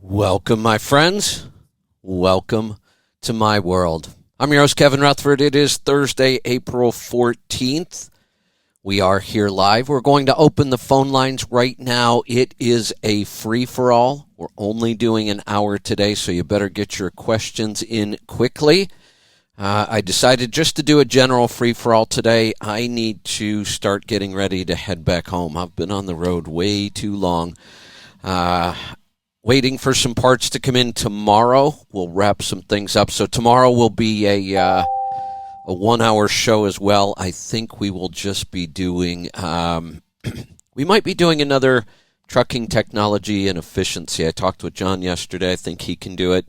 Welcome, my friends. Welcome to my world. I'm your host, Kevin Rutherford. It is Thursday, April 14th. We are here live. We're going to open the phone lines right now. It is a free-for-all. We're only doing an hour today, so you better get your questions in quickly. I decided just to do a general free-for-all today. I need to start getting ready to head back home. I've been on the road way too long. Waiting for some parts to come in tomorrow. We'll wrap some things up. So tomorrow will be a 1-hour show as well. I think we will just be doing, we might be doing another trucking technology and efficiency. I talked with John yesterday. I think he can do it.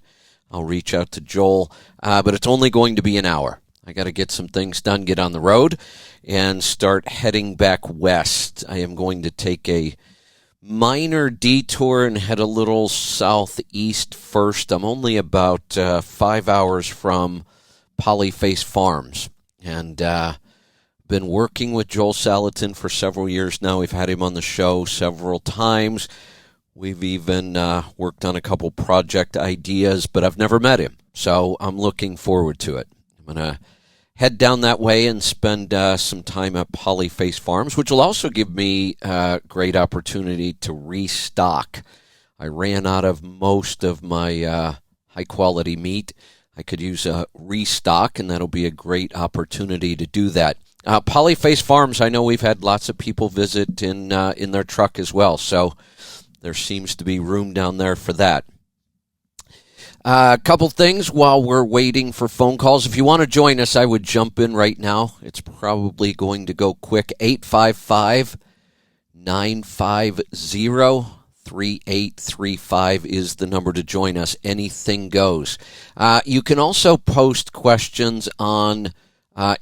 I'll reach out to Joel, but it's only going to be an hour. I got to get some things done, get on the road, and start heading back west. I am going to take a minor detour and head a little southeast first. I'm only about 5 hours from Polyface Farms, and been working with Joel Salatin for several years now. We've had him on the show several times. We've even worked on a couple project ideas, but I've never met him, so I'm looking forward to it. I'm going to head down that way and spend some time at Polyface Farms, which will also give me a great opportunity to restock. I ran out of most of my high-quality meat. I could use a restock, and that'll be a great opportunity to do that. Polyface Farms, I know we've had lots of people visit in their truck as well, so there seems to be room down there for that. A couple things while we're waiting for phone calls. If you want to join us, I would jump in right now. It's probably going to go quick. 855-950-3835 is the number to join us. Anything goes. You can also post questions on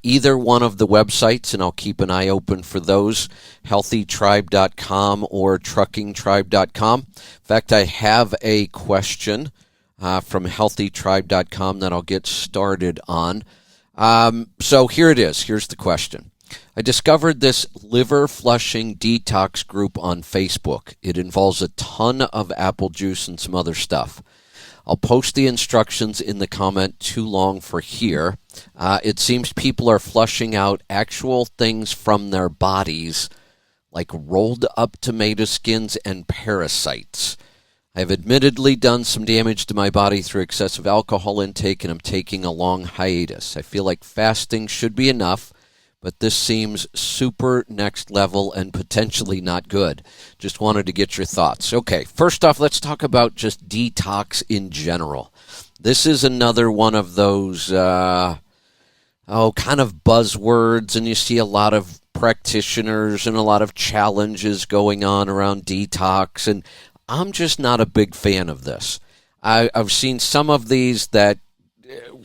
either one of the websites, and I'll keep an eye open for those, healthytribe.com or truckingtribe.com. In fact, I have a question from healthytribe.com that I'll get started on. So here it is. Here's the question. I discovered this liver flushing detox group on Facebook. It involves a ton of apple juice and some other stuff. I'll post the instructions in the comment. Too long for here. It seems people are flushing out actual things from their bodies, like rolled up tomato skins and parasites. I've admittedly done some damage to my body through excessive alcohol intake, and I'm taking a long hiatus. I feel like fasting should be enough, but this seems super next level and potentially not good. Just wanted to get your thoughts. Okay, first off, let's talk about just detox in general. This is another one of those, kind of buzzwords, and you see a lot of practitioners and a lot of challenges going on around detox, and I'm just not a big fan of this. I've seen some of these that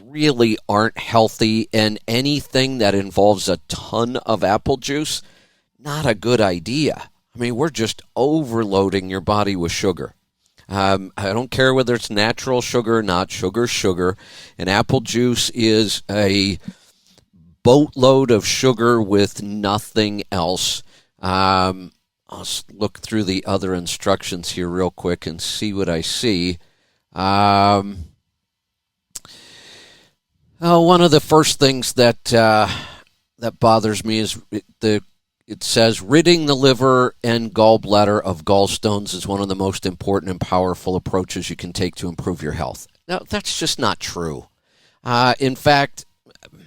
really aren't healthy, and anything that involves a ton of apple juice, not a good idea. I mean, we're just overloading your body with sugar. I don't care whether it's natural sugar or not. Sugar's sugar. And apple juice is a boatload of sugar with nothing else. I'll look through the other instructions here real quick and see what I see. One of the first things that bothers me is it says ridding the liver and gallbladder of gallstones is one of the most important and powerful approaches you can take to improve your health. Now, that's just not true. In fact,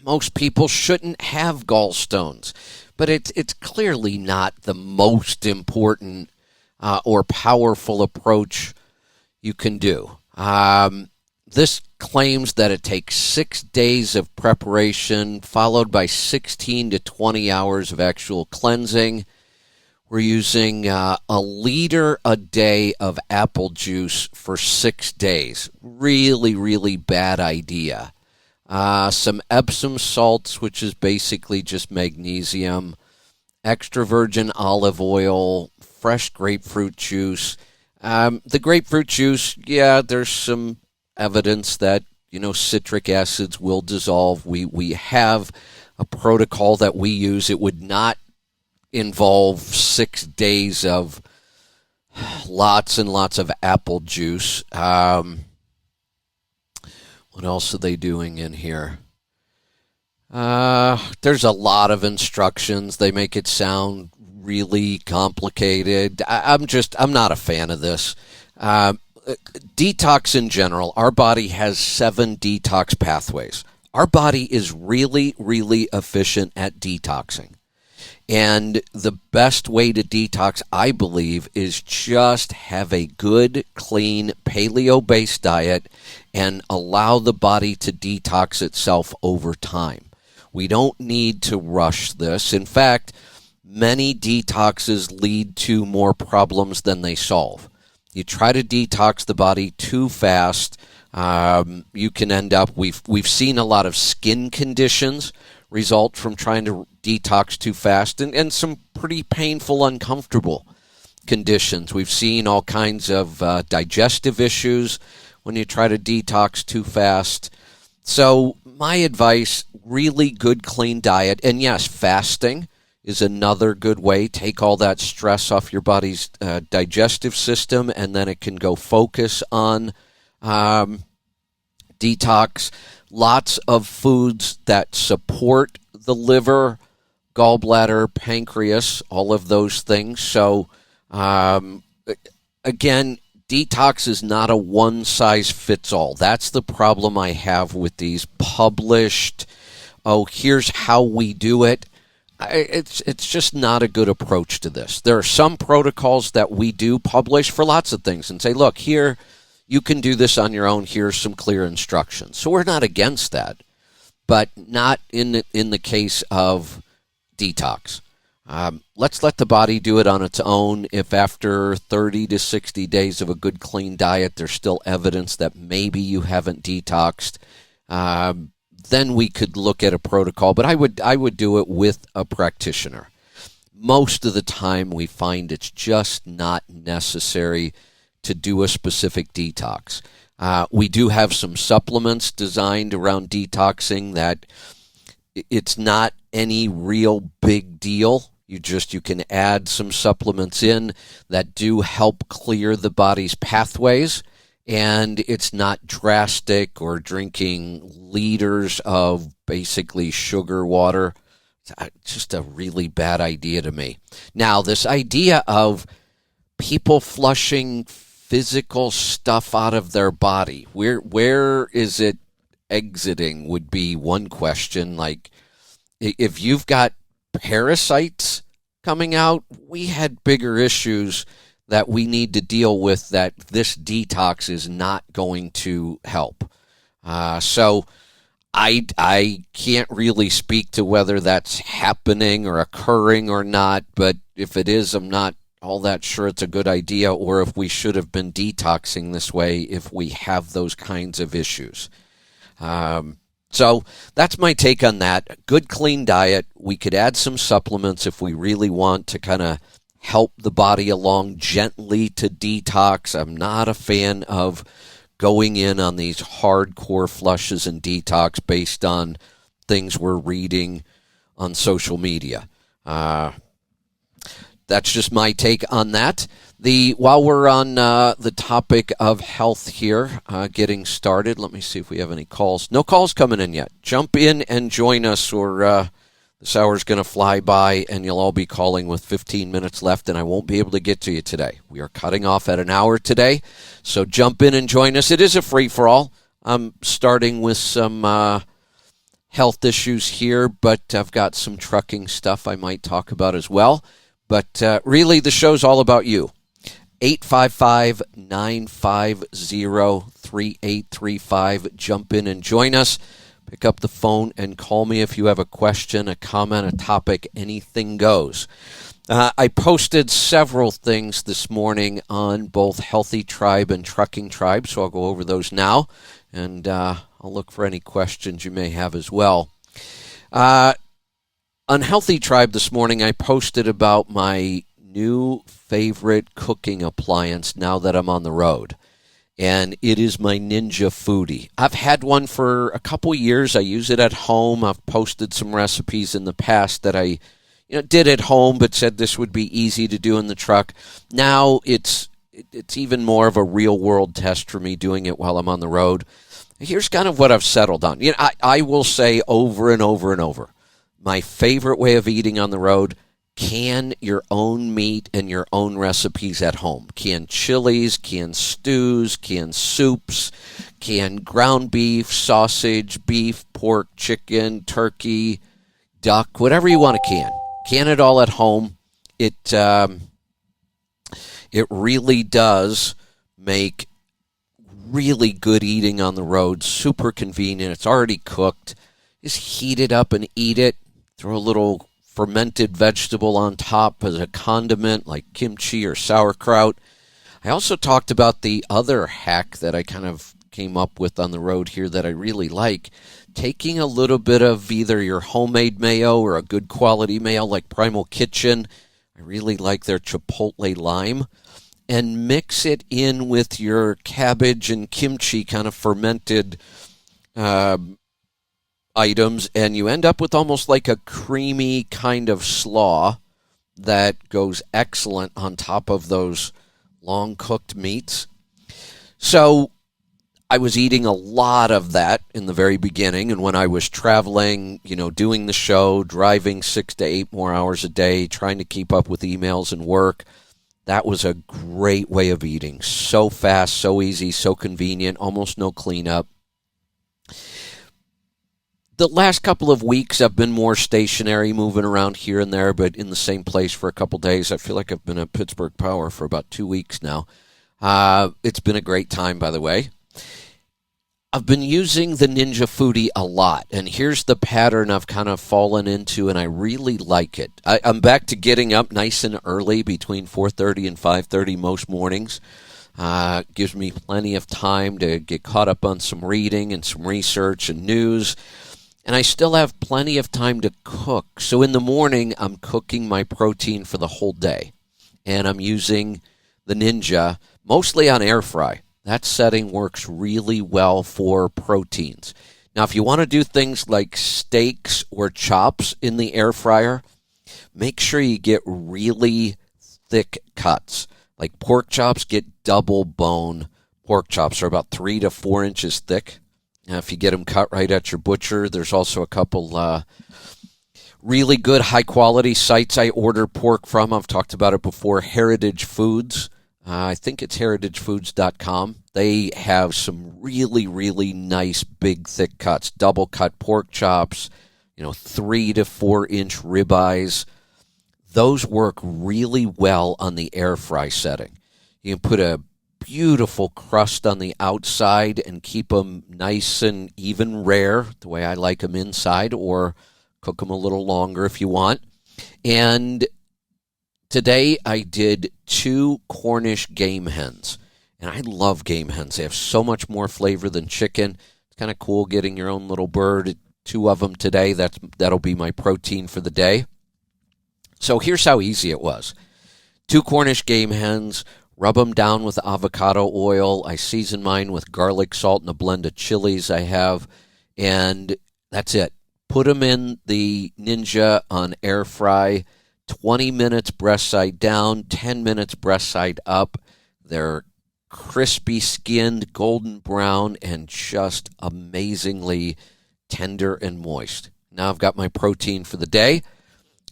most people shouldn't have gallstones, but it's clearly not the most important or powerful approach you can do. This claims that it takes 6 days of preparation, followed by 16 to 20 hours of actual cleansing. We're using a liter a day of apple juice for 6 days. Really, really bad idea. Some Epsom salts, which is basically just magnesium, extra virgin olive oil, fresh grapefruit juice. The grapefruit juice, there's some evidence that, citric acids will dissolve. We have a protocol that we use. It would not involve 6 days of Lots and lots of apple juice. What else are they doing in here? There's a lot of instructions. They make it sound really complicated. I'm not a fan of this. Detox in general, our body has 7 detox pathways. Our body is really, really efficient at detoxing. And the best way to detox, I believe, is just have a good, clean, paleo-based diet and allow the body to detox itself over time. We don't need to rush this. In fact, many detoxes lead to more problems than they solve. You try to detox the body too fast, you can end up, we've seen a lot of skin conditions result from trying to detox too fast, and some pretty painful, uncomfortable conditions. We've seen all kinds of digestive issues when you try to detox too fast. So my advice, really good, clean diet. And yes, fasting is another good way. Take all that stress off your body's digestive system, and then it can go focus on detox. Lots of foods that support the liver, gallbladder, pancreas, all of those things. So, again, detox is not a one-size-fits-all. That's the problem I have with these published, here's how we do it. It's just not a good approach to this. There are some protocols that we do publish for lots of things and say, look, here, you can do this on your own. Here's some clear instructions. So we're not against that, but not in the case of detox. Let's let the body do it on its own. If after 30 to 60 days of a good, clean diet, there's still evidence that maybe you haven't detoxed, then we could look at a protocol. But I would do it with a practitioner. Most of the time, we find it's just not necessary to do a specific detox. We do have some supplements designed around detoxing that it's not any real big deal. You can add some supplements in that do help clear the body's pathways, and it's not drastic or drinking liters of basically sugar water. It's just a really bad idea to me. Now, this idea of people flushing physical stuff out of their body, where is it exiting would be one question. Like, if you've got parasites coming out, we had bigger issues that we need to deal with that this detox is not going to help. So I can't really speak to whether that's happening or occurring or not, but if it is, I'm not all that sure it's a good idea, or if we should have been detoxing this way if we have those kinds of issues. So that's my take on that. Good, clean diet. We could add some supplements if we really want to kind of help the body along gently to detox. I'm not a fan of going in on these hardcore flushes and detox based on things we're reading on social media. That's just my take on that. While we're on the topic of health here, getting started, let me see if we have any calls. No calls coming in yet. Jump in and join us, or this hour's going to fly by, and you'll all be calling with 15 minutes left, and I won't be able to get to you today. We are cutting off at an hour today, so jump in and join us. It is a free-for-all. I'm starting with some health issues here, but I've got some trucking stuff I might talk about as well. But really, the show's all about you. 855-950-3835. Jump in and join us. Pick up the phone and call me if you have a question, a comment, a topic. Anything goes. I posted several things this morning on both Healthy Tribe and Trucking Tribe, so I'll go over those now, and I'll look for any questions you may have as well. On Healthy Tribe this morning, I posted about my new favorite cooking appliance now that I'm on the road, and it is my Ninja Foodi. I've had one for a couple years. I use it at home. I've posted some recipes in the past that I did at home, but said this would be easy to do in the truck. Now it's even more of a real world test for me doing it while I'm on the road. Here's kind of what I've settled on. I will say over and over and over, my favorite way of eating on the road: can your own meat and your own recipes at home. Can chilies, can stews, can soups, can ground beef, sausage, beef, pork, chicken, turkey, duck, whatever you want to can. Can it all at home. It really does make really good eating on the road, super convenient. It's already cooked. Just heat it up and eat it. Throw a little fermented vegetable on top as a condiment like kimchi or sauerkraut. I also talked about the other hack that I kind of came up with on the road here that I really like. Taking a little bit of either your homemade mayo or a good quality mayo like Primal Kitchen. I really like their Chipotle lime. And mix it in with your cabbage and kimchi kind of fermented items, and you end up with almost like a creamy kind of slaw that goes excellent on top of those long-cooked meats. So I was eating a lot of that in the very beginning, and when I was traveling, doing the show, driving 6 to 8 more hours a day, trying to keep up with emails and work, that was a great way of eating. So fast, so easy, so convenient, almost no cleanup. The last couple of weeks I've been more stationary, moving around here and there, but in the same place for a couple days. I feel like I've been at Pittsburgh Power for about 2 weeks now. It's been a great time, by the way. I've been using the Ninja Foodi a lot, and here's the pattern I've kind of fallen into, and I really like it. I'm back to getting up nice and early, between 4:30 and 5:30 most mornings. Gives me plenty of time to get caught up on some reading and some research and news, and I still have plenty of time to cook. So in the morning, I'm cooking my protein for the whole day, and I'm using the Ninja mostly on air fry. That setting works really well for proteins. Now, if you want to do things like steaks or chops in the air fryer, make sure you get really thick cuts. Like pork chops, get double bone pork chops. Are about 3 to 4 inches thick. Now, if you get them cut right at your butcher, there's also a couple really good high-quality sites I order pork from. I've talked about it before. Heritage Foods. I think it's heritagefoods.com. They have some really, really nice, big, thick cuts. Double cut pork chops, 3 to 4 inch ribeyes. Those work really well on the air fry setting. You can put a beautiful crust on the outside and keep them nice and even rare, the way I like them inside, or cook them a little longer if you want. And today I did 2 Cornish game hens, and I love game hens. They have so much more flavor than chicken. It's kind of cool getting your own little bird. 2 of them today. That'll be my protein for the day. So here's how easy it was. 2 Cornish game hens, rub them down with avocado oil. I season mine with garlic salt and a blend of chilies I have, and that's it. Put them in the Ninja on air fry. 20 minutes breast side down, 10 minutes breast side up. They're crispy skinned, golden brown, and just amazingly tender and moist. Now I've got my protein for the day.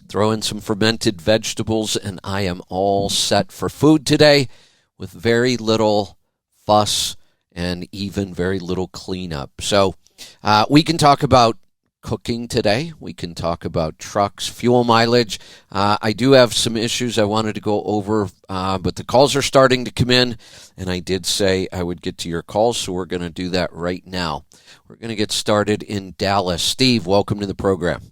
Throw in some fermented vegetables, and I am all set for food today with very little fuss and even very little cleanup. So we can talk about cooking today. We can talk about trucks, fuel mileage. I do have some issues I wanted to go over, but the calls are starting to come in, and I did say I would get to your calls, so we're going to do that right now. We're going to get started in Dallas. Steve, welcome to the program.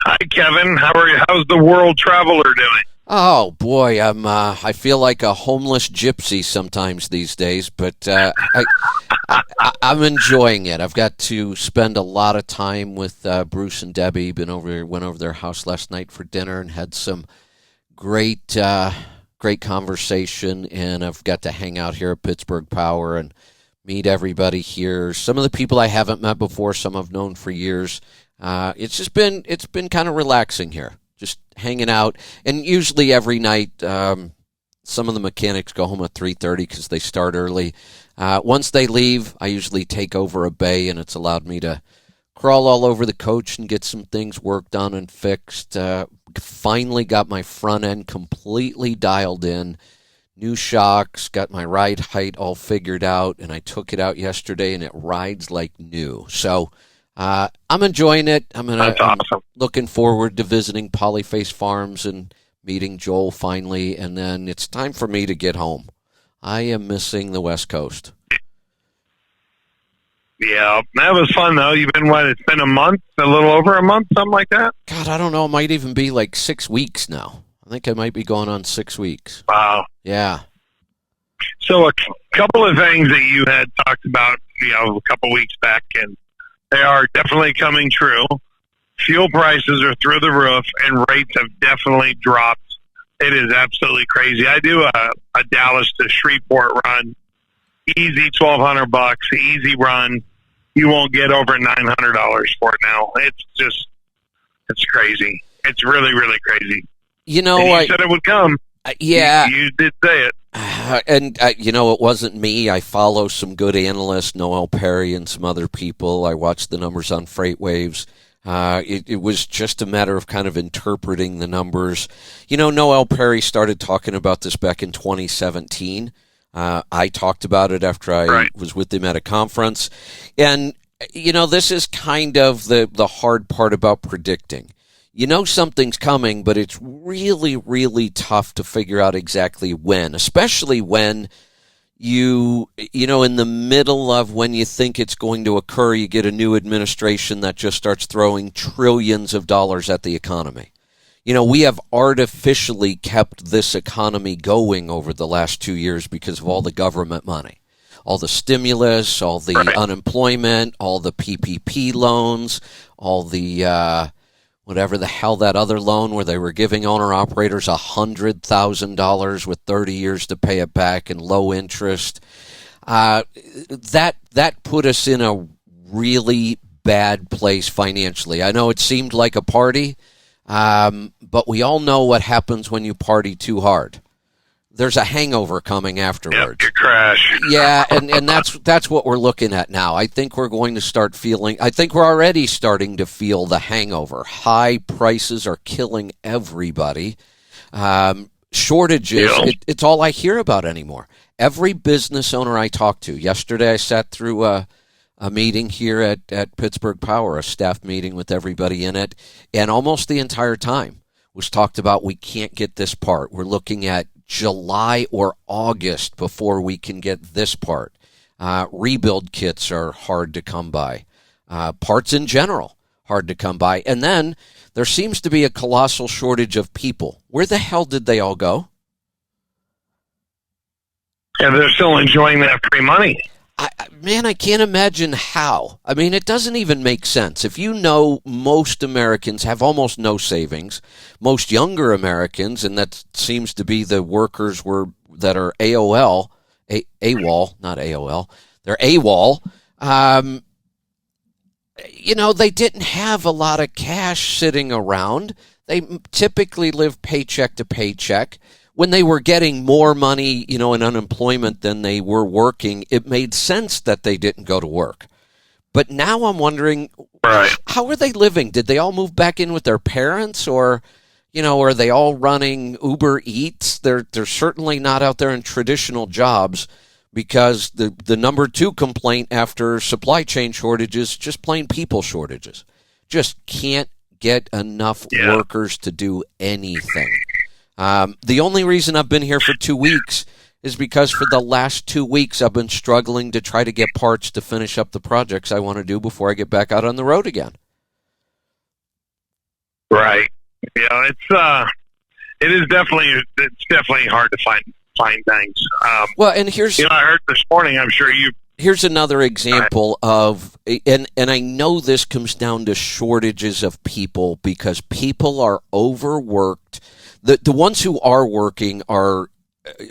Hi, Kevin. How are you? How's the world traveler doing? Oh boy, I feel like a homeless gypsy sometimes these days, but I'm enjoying it. I've got to spend a lot of time with Bruce and Debbie. Went over their house last night for dinner and had some great conversation. And I've got to hang out here at Pittsburgh Power and meet everybody here. Some of the people I haven't met before, some I've known for years. It's been kind of relaxing here, just hanging out. And usually every night, some of the mechanics go home at 3:30 because they start early. Once they leave, I usually take over a bay, and it's allowed me to crawl all over the coach and get some things worked on and fixed. Finally got my front end completely dialed in. New shocks, got my ride height all figured out, and I took it out yesterday, and it rides like new. So I'm enjoying it. I'm looking forward to visiting Polyface Farms and meeting Joel finally, and then it's time for me to get home. I am missing the West Coast. Yeah, that was fun, though. You've been, it's been a month, a little over a month, something like that? God, I don't know. It might even be like 6 weeks now. I think I might be going on 6 weeks. Wow. Yeah. So a couple of things that you had talked about, a couple weeks back, and they are definitely coming true. Fuel prices are through the roof, and rates have definitely dropped. It is absolutely crazy. I do a Dallas to Shreveport run. Easy $1,200, easy run. You won't get over $900 for it now. It's crazy. It's really, really crazy. You know, you said it would come. Yeah. You did say it. And, it wasn't me. I follow some good analysts, Noel Perry and some other people. I watched the numbers on FreightWaves. It was just a matter of kind of interpreting the numbers. Noel Perry started talking about this back in 2017. I talked about it after I was with him at a conference. And, this is kind of the hard part about predicting. Something's coming, but it's really, really tough to figure out exactly when, especially when in the middle of when you think it's going to occur, you get a new administration that just starts throwing trillions of dollars at the economy. We have artificially kept this economy going over the last 2 years because of all the government money, all the stimulus, all the unemployment, all the PPP loans, all the whatever the hell that other loan where they were giving owner-operators $100,000 with 30 years to pay it back and low interest. That put us in a really bad place financially. I know it seemed like a party, but we all know what happens when you party too hard. There's a hangover coming afterwards. Yep, you crash. Yeah, and that's what we're looking at now. I think we're going to start feeling, I think we're already starting to feel the hangover. High prices are killing everybody. Shortages, it's all I hear about anymore. Every business owner I talk to, yesterday I sat through a meeting here at Pittsburgh Power, a staff meeting with everybody in it, and almost the entire time was talked about we can't get this part. We're looking at July or August before we can get this part. Rebuild kits are hard to come by. Parts in general, hard to come by. And then there seems to be a colossal shortage of people. Where the hell did they all go? Yeah, they're still enjoying that free money. I can't imagine how. I mean, it doesn't even make sense. If most Americans have almost no savings, most younger Americans, and that seems to be the workers that are AWOL, not AOL, they're AWOL. They didn't have a lot of cash sitting around. They typically live paycheck to paycheck. When they were getting more money, in unemployment than they were working, it made sense that they didn't go to work. But now I'm wondering, how are they living? Did they all move back in with their parents, or, are they all running Uber Eats? They're certainly not out there in traditional jobs, because the number 2 complaint after supply chain shortages, just plain people shortages. Just can't get enough workers to do anything. The only reason I've been here for 2 weeks is because for the last 2 weeks I've been struggling to try to get parts to finish up the projects I want to do before I get back out on the road again. Right. Yeah, it's definitely hard to find things. Well, and here's I heard this morning. I'm sure you. Here's another example of, and I know this comes down to shortages of people because people are overworked. The ones who are working are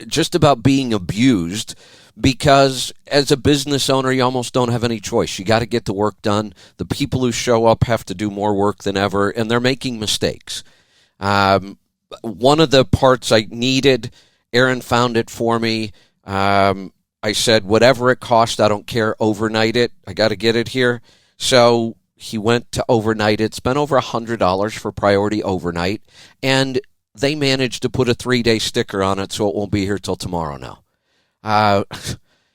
just about being abused because as a business owner, you almost don't have any choice. You got to get the work done. The people who show up have to do more work than ever, and they're making mistakes. One of the parts I needed, Aaron found it for me. I said, whatever it costs, I don't care, overnight it. I got to get it here. So he went to overnight it, spent over $100 for priority overnight, and they managed to put a 3-day sticker on it, so it won't be here till tomorrow now. Oh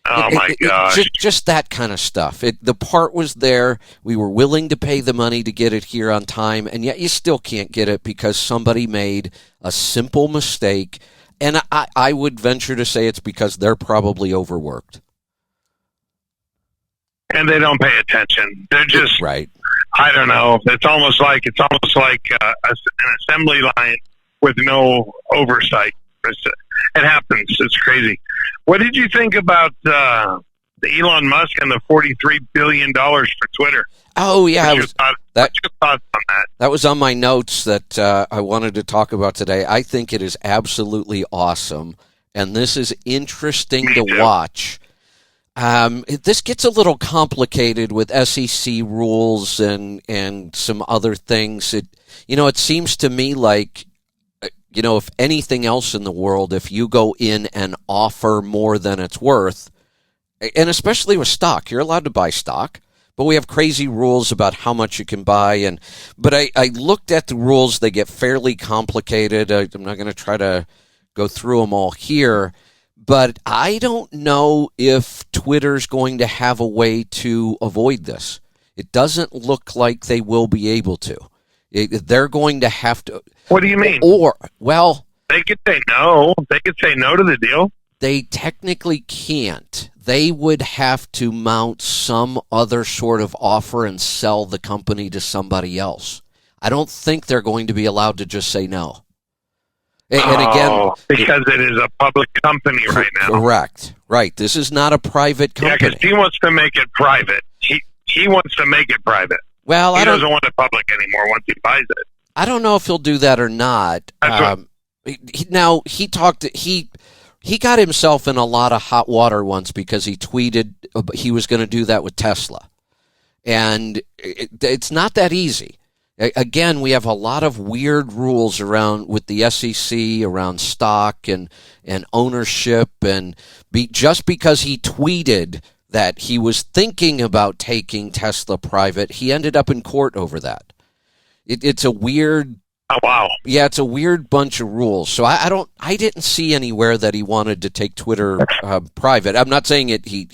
my gosh. Just that kind of stuff. The part was there. We were willing to pay the money to get it here on time, and yet you still can't get it because somebody made a simple mistake. And I would venture to say it's because they're probably overworked. And they don't pay attention. They're just, right. I don't know. It's almost like an assembly line with no oversight. It happens. It's crazy. What did you think about the Elon Musk and the $43 billion for Twitter? Oh, yeah. What's your thoughts on that? That was on my notes that I wanted to talk about today. I think it is absolutely awesome, and this is interesting to watch. This gets a little complicated with SEC rules and some other things. It seems to me like, if anything else in the world, if you go in and offer more than it's worth, and especially with stock, you're allowed to buy stock, but we have crazy rules about how much you can buy. But I looked at the rules. They get fairly complicated. I'm not going to try to go through them all here, but I don't know if Twitter's going to have a way to avoid this. It doesn't look like they will be able to. They're going to have to. What do you mean? They could say no. They could say no to the deal. They technically can't. They would have to mount some other sort of offer and sell the company to somebody else. I don't think they're going to be allowed to just say no. And again, because it is a public company right now. Correct. Right. This is not a private company. Yeah, because he wants to make it private. He wants to make it private. Well, he doesn't want it public anymore once he buys it. I don't know if he'll do that or not. Now, he got himself in a lot of hot water once because he tweeted he was going to do that with Tesla. And it's not that easy. Again, we have a lot of weird rules around with the SEC around stock and ownership. And just because he tweeted that he was thinking about taking Tesla private, he ended up in court over that. It's a weird... Oh, wow. Yeah, it's a weird bunch of rules. So I didn't see anywhere that he wanted to take Twitter private. I'm not saying he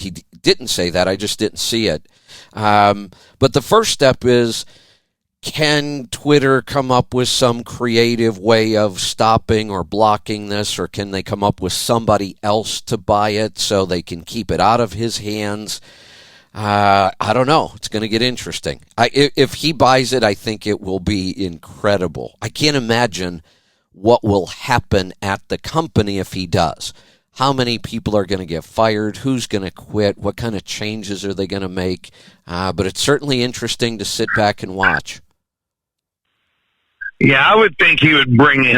didn't say that. I just didn't see it. But the first step is, can Twitter come up with some creative way of stopping or blocking this, or can they come up with somebody else to buy it so they can keep it out of his hands? I don't know. It's going to get interesting. If he buys it, I think it will be incredible. I can't imagine what will happen at the company if he does. How many people are going to get fired? Who's going to quit? What kind of changes are they going to make? But it's certainly interesting to sit back and watch. Yeah, I would think he would bring in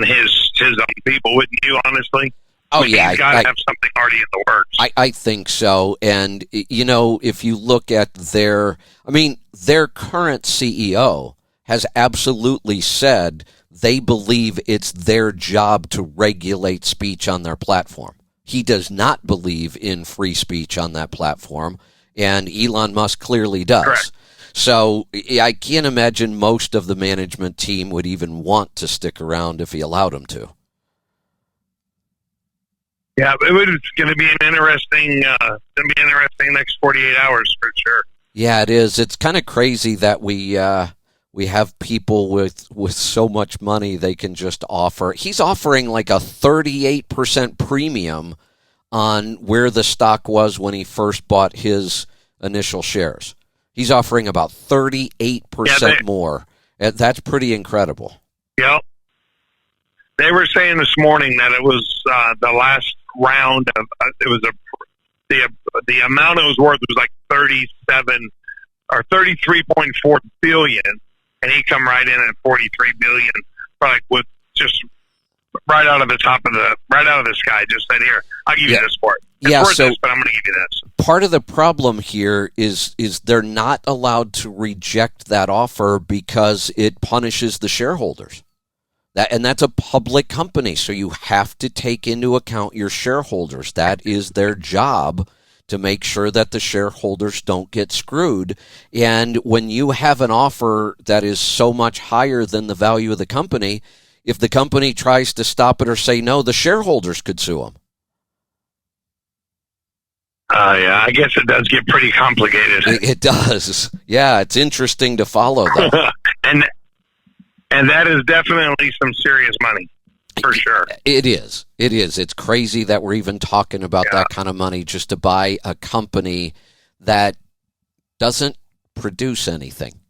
his own people, wouldn't you, honestly? Oh, yeah. He's got to have something already in the works. I think so. And, if you look at their current CEO has absolutely said they believe it's their job to regulate speech on their platform. He does not believe in free speech on that platform, and Elon Musk clearly does. Correct. So I can't imagine most of the management team would even want to stick around if he allowed them to. Yeah, it's going to be an interesting next 48 hours for sure. Yeah, it is. It's kind of crazy that we have people with so much money they can just offer. He's offering like a 38% premium on where the stock was when he first bought his initial shares. He's offering about 38% more. That's pretty incredible. Yep. They were saying this morning that it was the last round of the amount it was worth was like 37 or 33.4 billion, and he come right in at 43 billion, like with just right out of the sky. Just said, "Here, I'll give you this for it." Yeah, worth so this, but I'm going to give you this. part of the problem here is they're not allowed to reject that offer because it punishes the shareholders. And that's a public company, so you have to take into account your shareholders. That is their job, to make sure that the shareholders don't get screwed. And when you have an offer that is so much higher than the value of the company, if the company tries to stop it or say no, the shareholders could sue them. Yeah, I guess it does get pretty complicated. It does. Yeah, it's interesting to follow, though. and that is definitely some serious money, for sure. It is. It is. It's crazy that we're even talking about that kind of money just to buy a company that doesn't produce anything.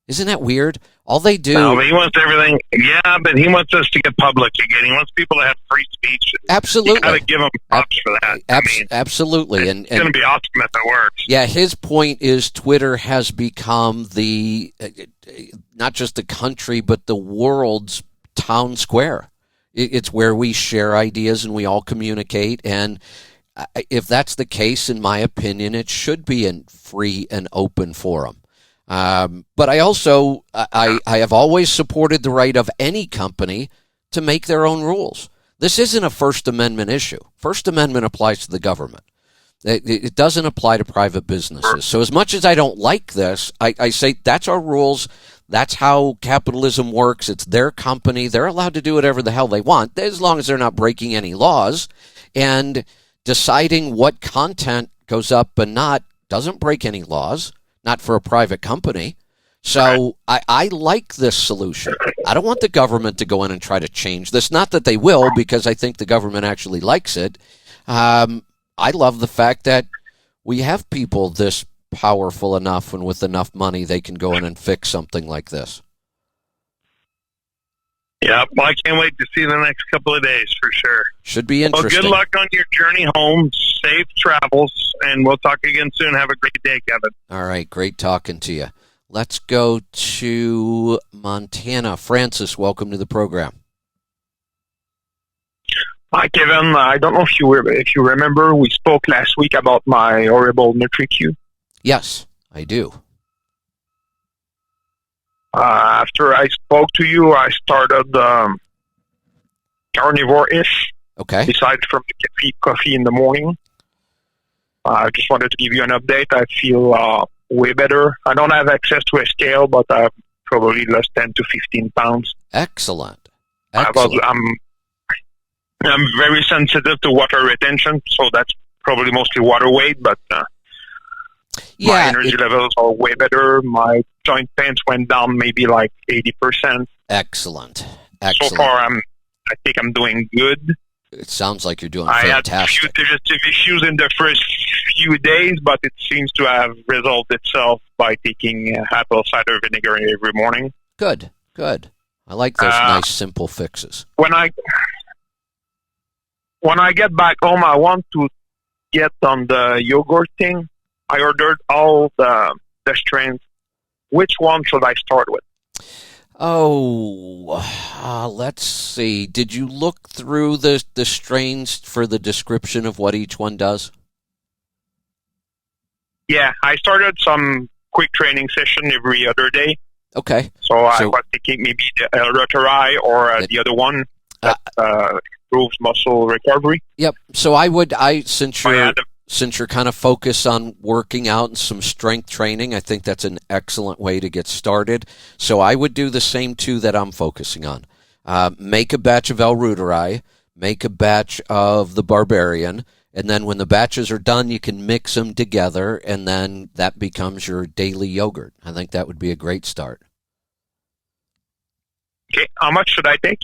Isn't that weird? All they do... No, but he wants everything. Yeah, but he wants us to get public again. He wants people to have free speech. Absolutely. You got to give him props for that. Absolutely. It's going to be awesome if it works. Yeah, his point is Twitter has become the, not just the country, but the world's town square. It's where we share ideas and we all communicate. And if that's the case, in my opinion, it should be a free and open forum. But I also, I have always supported the right of any company to make their own rules. This isn't a First Amendment issue. First Amendment applies to the government. It doesn't apply to private businesses. So as much as I don't like this, I say that's our rules. That's how capitalism works. It's their company. They're allowed to do whatever the hell they want, as long as they're not breaking any laws. And deciding what content goes up and not doesn't break any laws. Not for a private company. So I like this solution. I don't want the government to go in and try to change this. Not that they will, because I think the government actually likes it. I love the fact that we have people this powerful enough and with enough money they can go in and fix something like this. Yeah, well, I can't wait to see the next couple of days for sure. Should be interesting. Well, good luck on your journey home. Safe travels, and we'll talk again soon. Have a great day, Kevin. All right, great talking to you. Let's go to Montana. Francis, welcome to the program. Hi, Kevin. I don't know if you remember, we spoke last week about my horrible NutriQ. Yes, I do. After I spoke to you, I started carnivore-ish. Okay. Besides from the coffee in the morning. I just wanted to give you an update. I feel way better. I don't have access to a scale, but I've probably lost 10 to 15 pounds. Excellent. I'm very sensitive to water retention, so that's probably mostly water weight, but my energy levels are way better. My joint pains went down maybe like 80%. Excellent. So far, I think I'm doing good. It sounds like you're doing fantastic. I had a few digestive issues in the first few days, but it seems to have resolved itself by taking apple cider vinegar every morning. Good. I like those nice, simple fixes. When I get back home, I want to get on the yogurt thing. I ordered all the strains. Which one should I start with? Oh, let's see. Did you look through the strains for the description of what each one does? Yeah, I started some quick training session every other day. Okay. So I was thinking maybe the L-Reuteri or the other one that improves muscle recovery. Yep. So since you're kind of focused on working out and some strength training, I think that's an excellent way to get started. So I would do the same two that I'm focusing on. Make a batch of L-Reuteri, make a batch of the Barbarian, and then when the batches are done, you can mix them together, and then that becomes your daily yogurt. I think that would be a great start. Okay, how much should I take?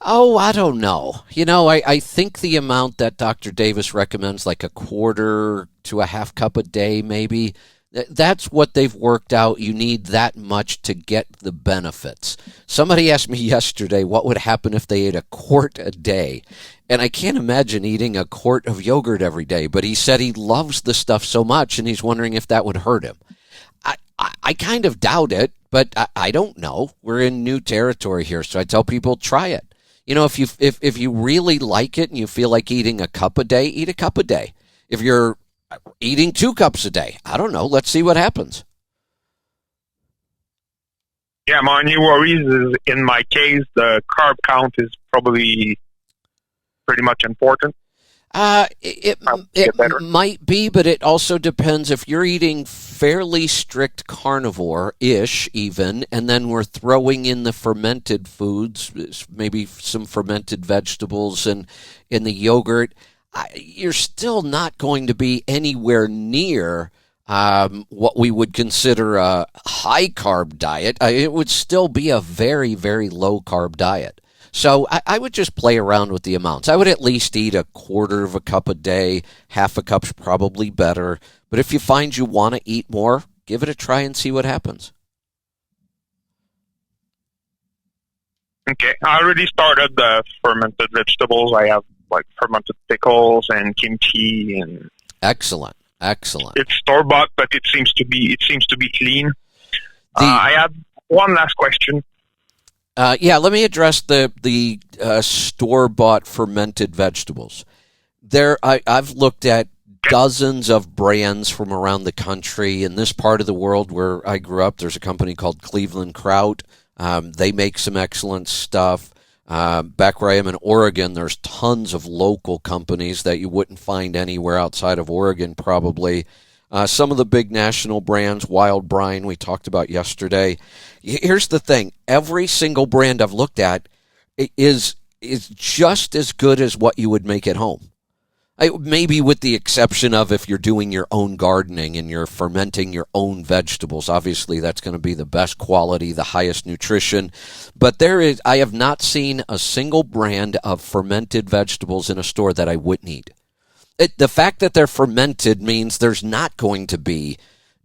Oh, I don't know. I think the amount that Dr. Davis recommends, like a quarter to a half cup a day, maybe, that's what they've worked out. You need that much to get the benefits. Somebody asked me yesterday what would happen if they ate a quart a day. And I can't imagine eating a quart of yogurt every day. But he said he loves the stuff so much, and he's wondering if that would hurt him. I kind of doubt it, but I don't know. We're in new territory here, so I tell people, try it. if you really like it and you feel like eating a cup a day, eat a cup a day. If you're eating 2 cups a day, I don't know. Let's see what happens. Yeah, my only worries is, in my case, the carb count is probably pretty much important. It might be, but it also depends. If you're eating fairly strict carnivore-ish even, and then we're throwing in the fermented foods, maybe some fermented vegetables and in the yogurt, you're still not going to be anywhere near what we would consider a high-carb diet. It would still be a very, very low-carb diet. So I would just play around with the amounts. I would at least eat a quarter of a cup a day. Half a cup's probably better. But if you find you want to eat more, give it a try and see what happens. Okay, I already started the fermented vegetables. I have like fermented pickles and kimchi, and excellent. It's store bought, but it seems to be clean. I have one last question. Let me address the store-bought fermented vegetables. I've looked at dozens of brands from around the country. In this part of the world where I grew up, there's a company called Cleveland Kraut. They make some excellent stuff. Back where I am in Oregon, there's tons of local companies that you wouldn't find anywhere outside of Oregon probably. Some of the big national brands, Wild Brine, we talked about yesterday. Here's the thing. Every single brand I've looked at is just as good as what you would make at home. Maybe with the exception of if you're doing your own gardening and you're fermenting your own vegetables. Obviously, that's going to be the best quality, the highest nutrition. But I have not seen a single brand of fermented vegetables in a store that I wouldn't eat. The fact that they're fermented means there's not going to be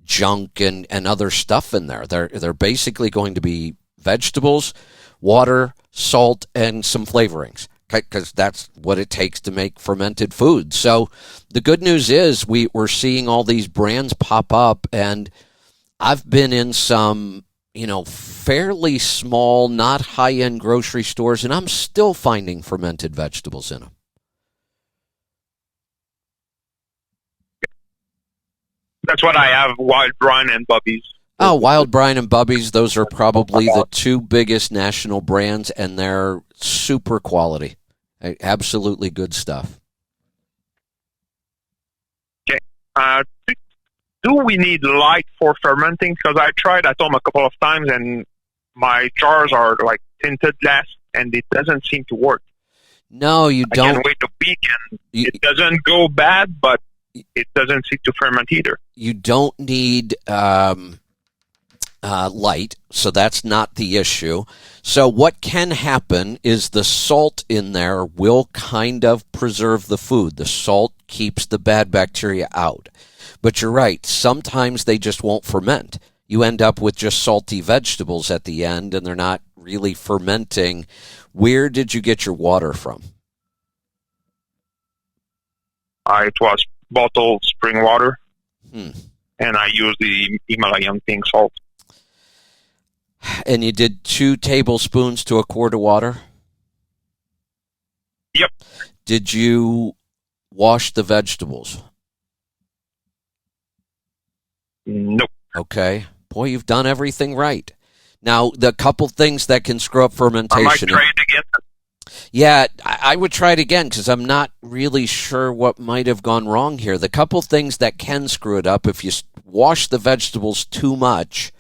junk and other stuff in there. They're basically going to be vegetables, water, salt, and some flavorings, because that's what it takes to make fermented food. So the good news is we're seeing all these brands pop up, and I've been in some, fairly small, not high-end grocery stores, and I'm still finding fermented vegetables in them. That's what I have, Wild Brine and Bubby's. Oh, Wild Brine and Bubby's, those are probably the 2 biggest national brands, and they're super quality. Absolutely good stuff. Okay. Do we need light for fermenting? Because I tried at home a couple of times, and my jars are like tinted glass, and it doesn't seem to work. No, you don't. I can wait a week, and it doesn't go bad, but it doesn't seem to ferment either. You don't need light, so that's not the issue. So what can happen is the salt in there will kind of preserve the food. The salt keeps the bad bacteria out. But you're right, sometimes they just won't ferment. You end up with just salty vegetables at the end, and they're not really fermenting. Where did you get your water from? It was bottled spring water, and I use the Himalayan pink salt. And you did 2 tablespoons to a quart of water? Yep. Did you wash the vegetables? Nope. Okay. Boy, you've done everything right. Now, the couple things that can screw up fermentation. I might try it again. Yeah, I would try it again because I'm not really sure what might have gone wrong here. The couple things that can screw it up, if you wash the vegetables too much,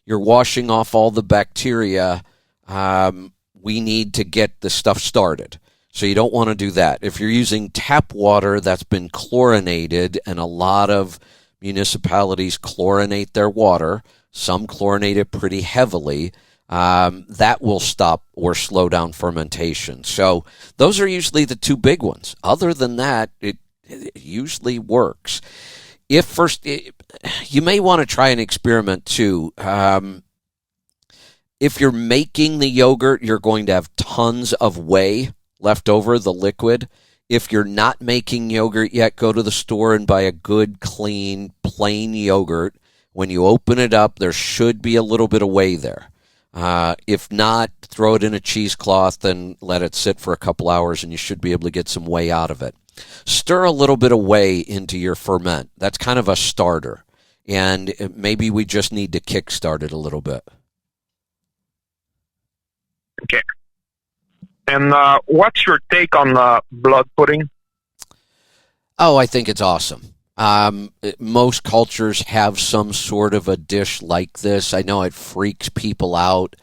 you're washing off all the bacteria. We need to get the stuff started. So you don't want to do that. If you're using tap water that's been chlorinated, and a lot of municipalities chlorinate their water, some chlorinate it pretty heavily, that will stop or slow down fermentation. So those are usually the 2 big ones. Other than that, it usually works. You may want to try an experiment too. If you're making the yogurt, you're going to have tons of whey left over, the liquid. If you're not making yogurt yet, go to the store and buy a good, clean, plain yogurt. When you open it up, there should be a little bit of whey there. If not, throw it in a cheesecloth and let it sit for a couple hours, and you should be able to get some whey out of it. Stir a little bit of whey into your ferment. That's kind of a starter, and maybe we just need to kickstart it a little bit. Okay. And what's your take on blood pudding? Oh, I think it's awesome. Most cultures have some sort of a dish like this. I know it freaks people out.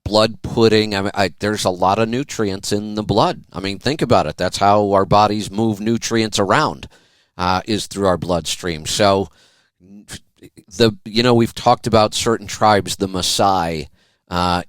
Blood pudding, there's a lot of nutrients in the blood. I mean, think about it. That's how our bodies move nutrients around, is through our bloodstream. So, we've talked about certain tribes, the Maasai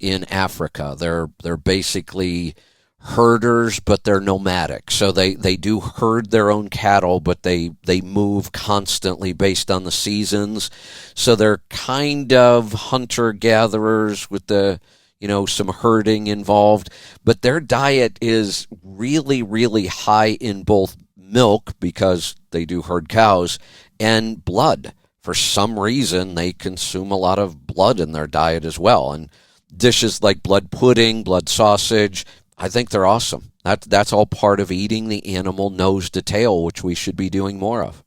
in Africa. They're basically herders, but they're nomadic. So they do herd their own cattle, but they move constantly based on the seasons. So they're kind of hunter-gatherers with some herding involved. But their diet is really, really high in both milk, because they do herd cows, and blood. For some reason, they consume a lot of blood in their diet as well. And dishes like blood pudding, blood sausage, I think they're awesome. That's all part of eating the animal nose to tail, which we should be doing more of.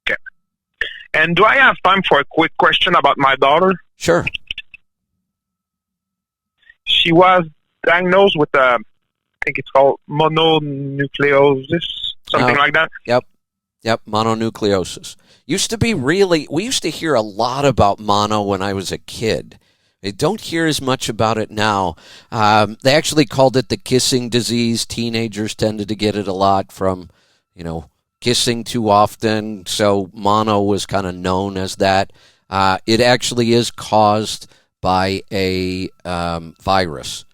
Okay. And do I have time for a quick question about my daughter? Sure. She was diagnosed with I think it's called mononucleosis, something like that. Yep, mononucleosis. We used to hear a lot about mono when I was a kid. I don't hear as much about it now. They actually called it the kissing disease. Teenagers tended to get it a lot from, kissing too often. So mono was kind of known as that. It actually is caused by a virus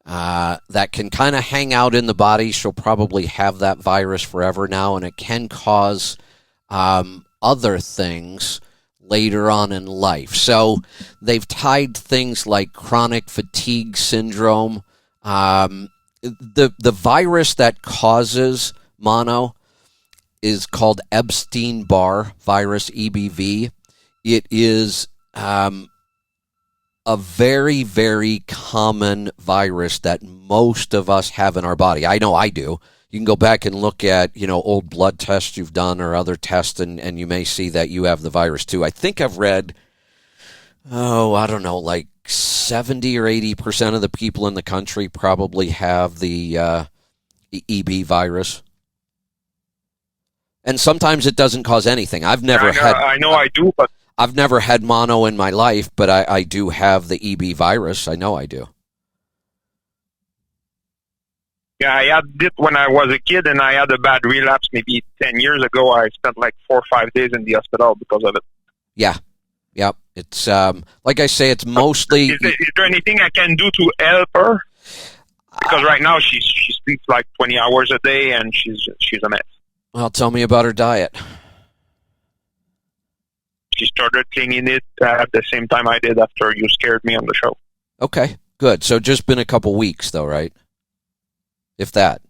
that can kind of hang out in the body. She'll probably have that virus forever now, and it can cause other things later on in life. So they've tied things like chronic fatigue syndrome. The virus that causes mono is called Epstein-Barr virus, EBV. It is a very, very common virus that most of us have in our body. I know I do. You can go back and look at, old blood tests you've done or other tests, and you may see that you have the virus too. I think I've read, like 70 or 80% of the people in the country probably have the EB virus. And sometimes it doesn't cause anything. I know I do, but I've never had mono in my life, but I do have the EB virus. I know I do. Yeah, I had it when I was a kid, and I had a bad relapse maybe 10 years ago. I spent like 4 or 5 days in the hospital because of it. Yeah. It's like I say, it's mostly. Is there anything I can do to help her? Because right now she sleeps like 20 hours a day, and she's a mess. Well, tell me about her diet. She started cleaning it at the same time I did after you scared me on the show. Okay, good. So just been a couple weeks, though, right? If that.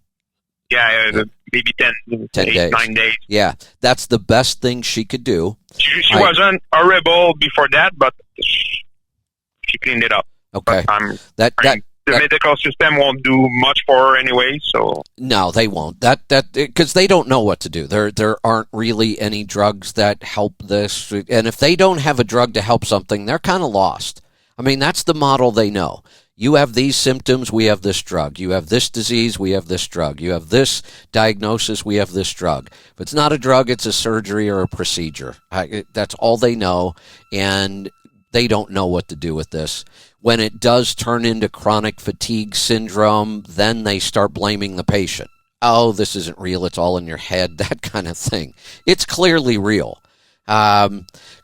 Yeah, maybe 10 days. 9 days. Yeah, that's the best thing she could do. She wasn't horrible before that, but she cleaned it up. Okay. The medical system won't do much for her anyway, so. No, they won't. Because they don't know what to do. There aren't really any drugs that help this. And if they don't have a drug to help something, they're kind of lost. I mean, that's the model they know. You have these symptoms, we have this drug. You have this disease, we have this drug. You have this diagnosis, we have this drug. If it's not a drug, it's a surgery or a procedure. That's all they know, and they don't know what to do with this. When it does turn into chronic fatigue syndrome, then they start blaming the patient. Oh, this isn't real, it's all in your head, that kind of thing. It's clearly real.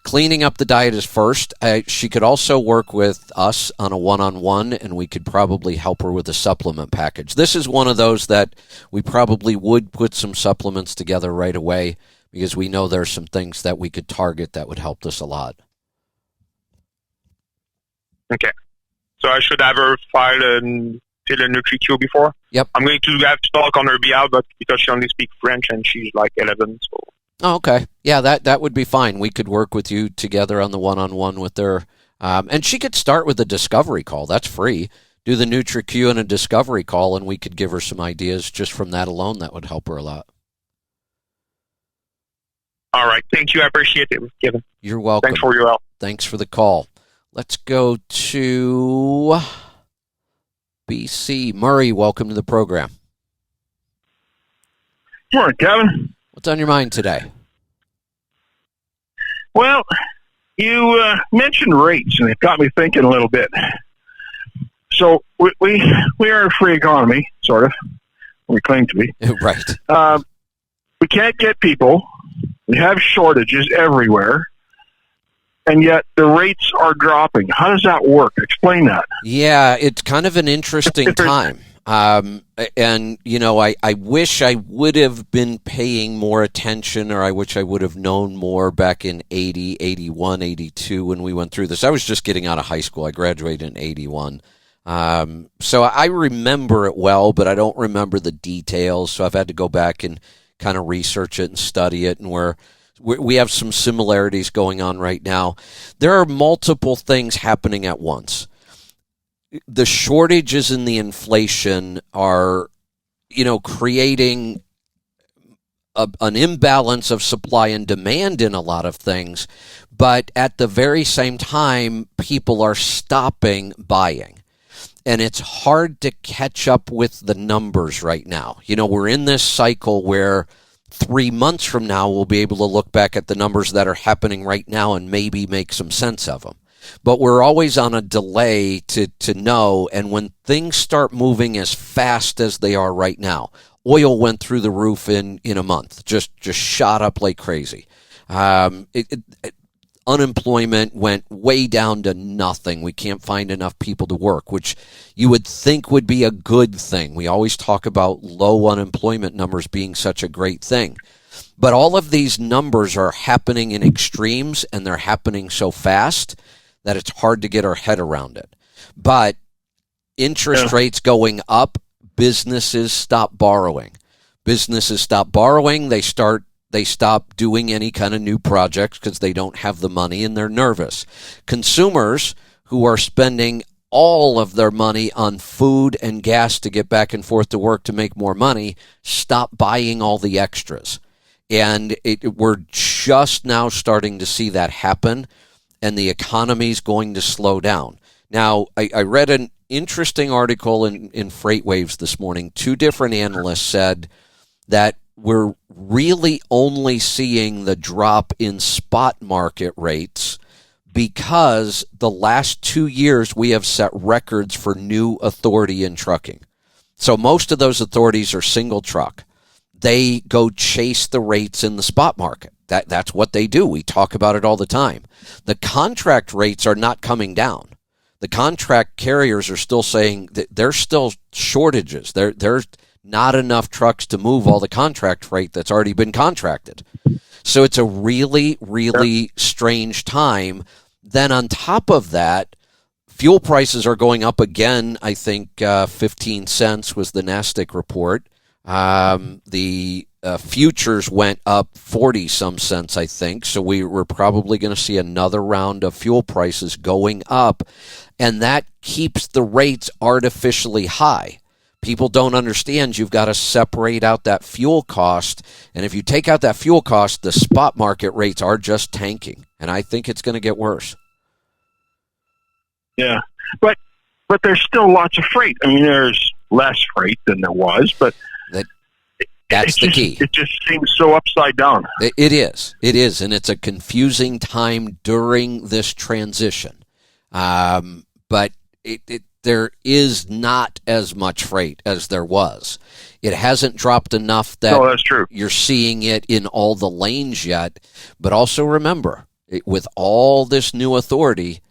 Cleaning up the diet is first. She could also work with us on a one-on-one, and we could probably help her with a supplement package. This is one of those that we probably would put some supplements together right away, because we know there's some things that we could target that would help this a lot. Okay. So I should have her fill a NutriQ before? Yep. I'm going to have to talk on her behalf, but because she only speaks French and she's like 11, so. Oh, okay. Yeah, that would be fine. We could work with you together on the one-on-one with her. And she could start with a discovery call. That's free. Do the NutriQ and a discovery call, and we could give her some ideas just from that alone. That would help her a lot. All right. Thank you. I appreciate it, Kevin. You're welcome. Thanks for your help. Thanks for the call. Let's go to BC. Murray, welcome to the program. Morning, Kevin. What's on your mind today? Well, you mentioned rates, and it got me thinking a little bit. So we are a free economy, sort of. We claim to be. Right. We can't get people. We have shortages everywhere, and yet the rates are dropping. How does that work? Explain that. Yeah, it's kind of an interesting time. And, you know, I wish I would have been paying more attention, or I wish I would have known more back in 80, 81, 82 when we went through this. I was just getting out of high school. I graduated in 81. So I remember it well, but I don't remember the details. So I've had to go back and kind of research it and study it. And we have some similarities going on right now. There are multiple things happening at once. The shortages and the inflation are, you know, creating an imbalance of supply and demand in a lot of things. But at the very same time, people are stopping buying. And it's hard to catch up with the numbers right now. You know, we're in this cycle where 3 months from now, we'll be able to look back at the numbers that are happening right now and maybe make some sense of them. But we're always on a delay to know. And when things start moving as fast as they are right now, oil went through the roof in a month, just shot up like crazy. Unemployment went way down to nothing. We can't find enough people to work, which you would think would be a good thing. We always talk about low unemployment numbers being such a great thing. But all of these numbers are happening in extremes, and they're happening so fast that it's hard to get our head around it. But interest rates going up, businesses stop borrowing. Businesses stop borrowing, they stop doing any kind of new projects because they don't have the money and they're nervous. Consumers who are spending all of their money on food and gas to get back and forth to work to make more money stop buying all the extras. And we're just now starting to see that happen, and the economy's going to slow down. Now, I read an interesting article in FreightWaves this morning. 2 different analysts said that we're really only seeing the drop in spot market rates because the last 2 years we have set records for new authority in trucking. So most of those authorities are single truck. They go chase the rates in the spot market. That's what they do. We talk about it all the time. The contract rates are not coming down. The contract carriers are still saying that there's still shortages. There's not enough trucks to move all the contract freight that's already been contracted. So it's a really, really strange time. Then on top of that, fuel prices are going up again. I think 15 cents was the NASDAQ report. The futures went up 40-some cents, I think. So we're probably going to see another round of fuel prices going up. And that keeps the rates artificially high. People don't understand you've got to separate out that fuel cost. And if you take out that fuel cost, the spot market rates are just tanking. And I think it's going to get worse. Yeah. But there's still lots of freight. I mean, there's less freight than there was, but that's the key. It just seems so upside down. It is. It is. And it's a confusing time during this transition. But there is not as much freight as there was. It hasn't dropped enough that that's true. You're seeing it in all the lanes yet. But also remember, with all this new authority,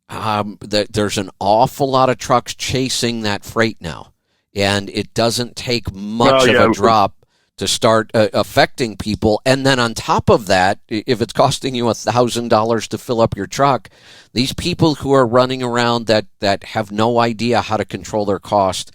that there's an awful lot of trucks chasing that freight now. And it doesn't take much of a drop to start affecting people. And then on top of that, if it's costing you $1,000 to fill up your truck, these people who are running around that have no idea how to control their cost,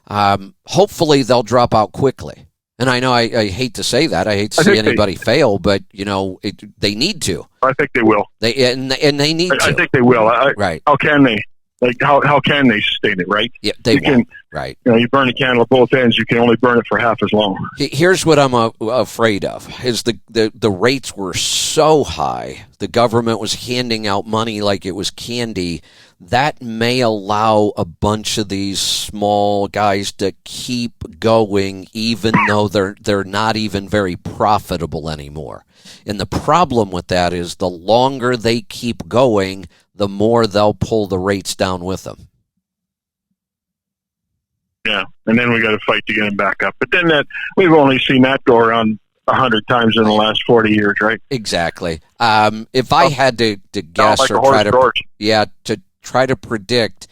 hopefully they'll drop out quickly. And I know I hate to say that. I hate to see anybody fail, but they need to. I think they will. They need to. I think they will. Right. How can they? Like how can they sustain it? Right. Yeah, they won't. Right. You burn a candle at both ends. You can only burn it for half as long. Here's what I'm afraid of: is the rates were so high, the government was handing out money like it was candy. That may allow a bunch of these small guys to keep going, even though they're not even very profitable anymore. And the problem with that is the longer they keep going, the more they'll pull the rates down with them. Yeah, and then we got to fight to get them back up. But then we've only seen that go around 100 times in the last 40 years, right? Exactly. If I had to guess like or try to predict,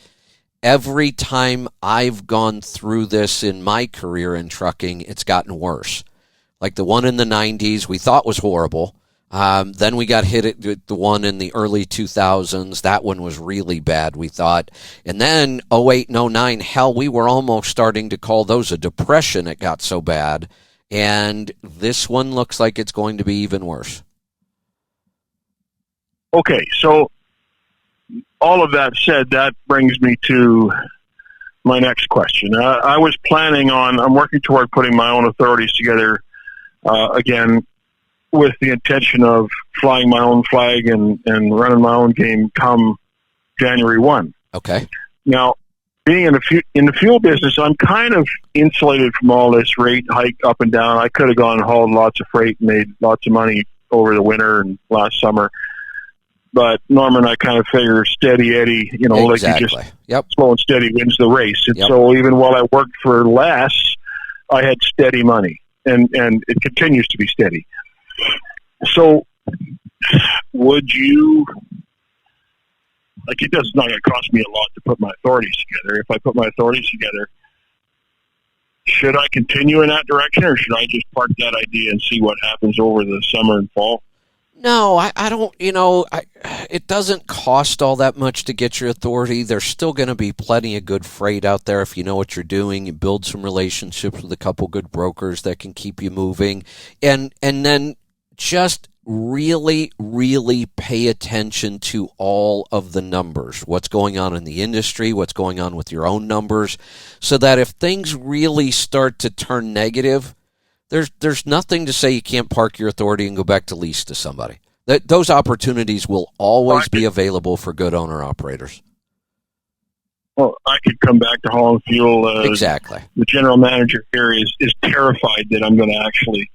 every time I've gone through this in my career in trucking, it's gotten worse. Like the one in the 90s we thought was horrible. Then we got hit with the one in the early 2000s. That one was really bad, we thought. And then 08 and 09, hell, we were almost starting to call those a depression. It got so bad. And this one looks like it's going to be even worse. Okay, so all of that said, that brings me to my next question. I was I'm working toward putting my own authorities together again, with the intention of flying my own flag and running my own game come January 1. Okay. Now, being in the fuel business, I'm kind of insulated from all this rate hike up and down. I could have gone and hauled lots of freight, made lots of money over the winter and last summer. But Norman, I kind of figure steady Eddie, exactly. Like you just slow and steady wins the race. And so even while I worked for less, I had steady money, and it continues to be steady. So would you, it's not going to cost me a lot to put my authorities together. If I put my authorities together, should I continue in that direction, or should I just park that idea and see what happens over the summer and fall? No, I don't, it doesn't cost all that much to get your authority. There's still going to be plenty of good freight out there if you know what you're doing. You build some relationships with a couple good brokers that can keep you moving. And then just really, really pay attention to all of the numbers, what's going on in the industry, what's going on with your own numbers, so that if things really start to turn negative, there's nothing to say you can't park your authority and go back to lease to somebody. Those opportunities will always be available for good owner-operators. Well, I could come back to Holland Fuel. Exactly. The general manager here is terrified that I'm going to actually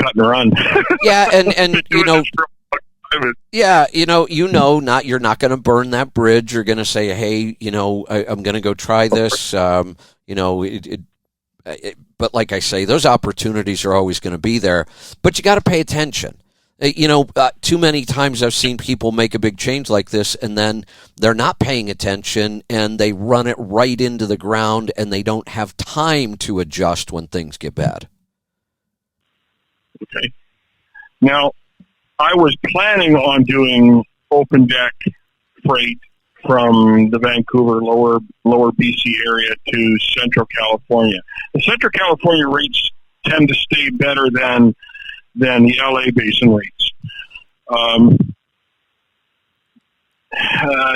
cut and run. Yeah, and you're not going to burn that bridge. You're going to say, hey, I'm going to go try this. But like I say, those opportunities are always going to be there. But you got to pay attention. Too many times I've seen people make a big change like this, and then they're not paying attention, and they run it right into the ground, and they don't have time to adjust when things get bad. Okay. Now, I was planning on doing open deck freight from the Vancouver, lower BC area to Central California. The Central California rates tend to stay better than the LA Basin rates.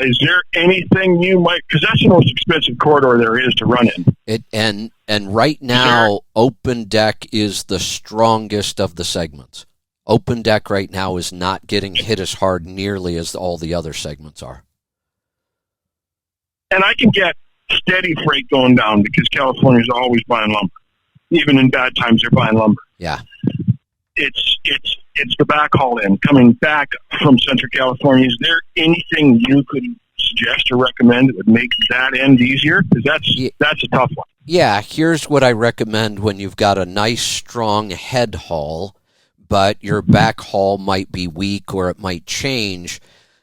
Is there anything you might, because that's the most expensive corridor there is to run in. And right now, open deck is the strongest of the segments. Open deck right now is not getting hit as hard nearly as all the other segments are. And I can get steady freight going down because California's always buying lumber. Even in bad times, they're buying lumber. Yeah. It's the backhaul end coming back from Central California. Is there anything you could suggest or recommend that would make that end easier? Because that's a tough one. Yeah, here's what I recommend when you've got a nice, strong head haul, but your back haul might be weak or it might change.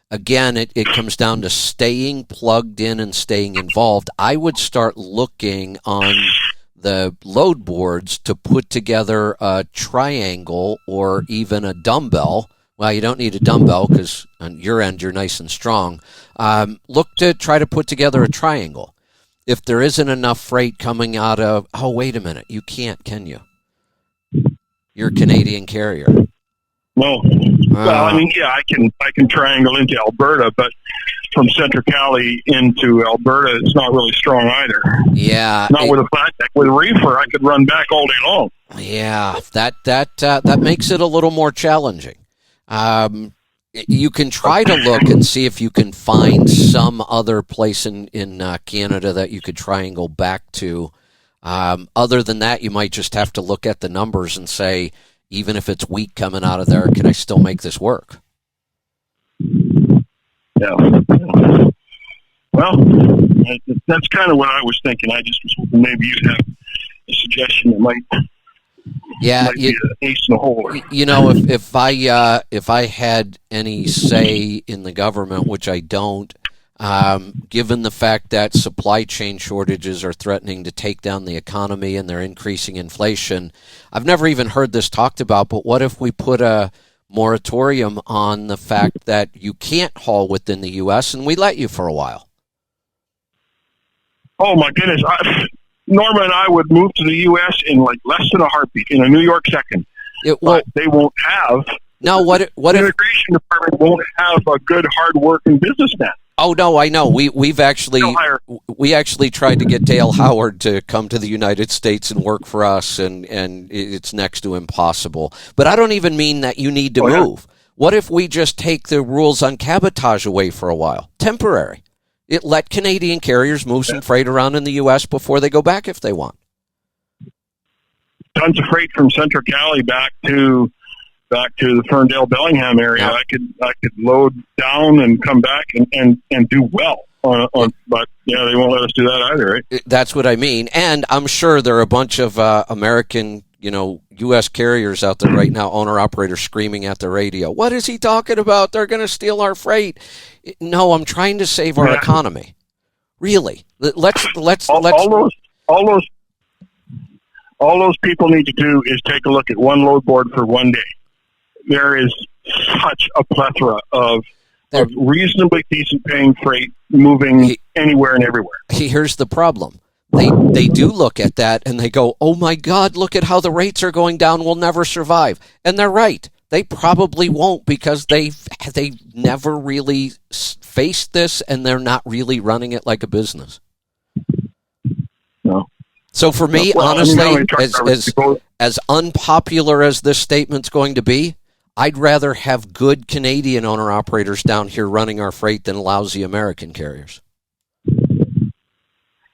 Again, it comes down to staying plugged in and staying involved. I would start looking on the load boards to put together a triangle or even a dumbbell. Well, you don't need a dumbbell because on your end you're nice and strong. Look to try to put together a triangle. If there isn't enough freight coming out of, oh, wait a minute, you can't, can you? your Canadian carrier? No. Well, I mean, yeah, I can triangle into Alberta, but from Central Cali into Alberta, it's not really strong either. Yeah. Not with a flat deck. With a reefer, I could run back all day long. Yeah, that makes it a little more challenging. You can try to look and see if you can find some other place in Canada that you could triangle back to. Other than that, you might just have to look at the numbers and say, even if it's weak coming out of there, can I still make this work? Yeah. Well, that's kind of what I was thinking. I just was hoping maybe you'd have a suggestion that might be an ace in the hole. You know, if I had any say in the government, which I don't, given the fact that supply chain shortages are threatening to take down the economy and they're increasing inflation, I've never even heard this talked about, but what if we put a moratorium on the fact that you can't haul within the U.S. and we let you for a while? Oh, my goodness. Norma and I would move to the U.S. in like less than a heartbeat, in a New York second. But they won't have. No, what the immigration department won't have a good, hard-working businessman. Oh no, I know. We actually tried to get Dale Howard to come to the United States and work for us, and it's next to impossible. But I don't even mean that you need to move. What if we just take the rules on cabotage away for a while, temporary? It let Canadian carriers move some freight around in the U.S. before they go back if they want. Tons of freight from Central Cali back to the Ferndale Bellingham area. Yeah. I could load down and come back and do well on but yeah, they won't let us do that either, right? That's what I mean. And I'm sure there are a bunch of American, U.S. carriers out there right now, owner-operators screaming at the radio, what is he talking about? They're going to steal our freight. No, I'm trying to save our economy. Really. Let's all those people need to do is take a look at one load board for one day. There is such a plethora of reasonably decent paying freight moving anywhere and everywhere. Here's the problem. They do look at that and they go, oh my God, look at how the rates are going down. We'll never survive. And they're right. They probably won't because they never really faced this and they're not really running it like a business. No. So for me, honestly, as unpopular as this statement's going to be, I'd rather have good Canadian owner-operators down here running our freight than lousy American carriers.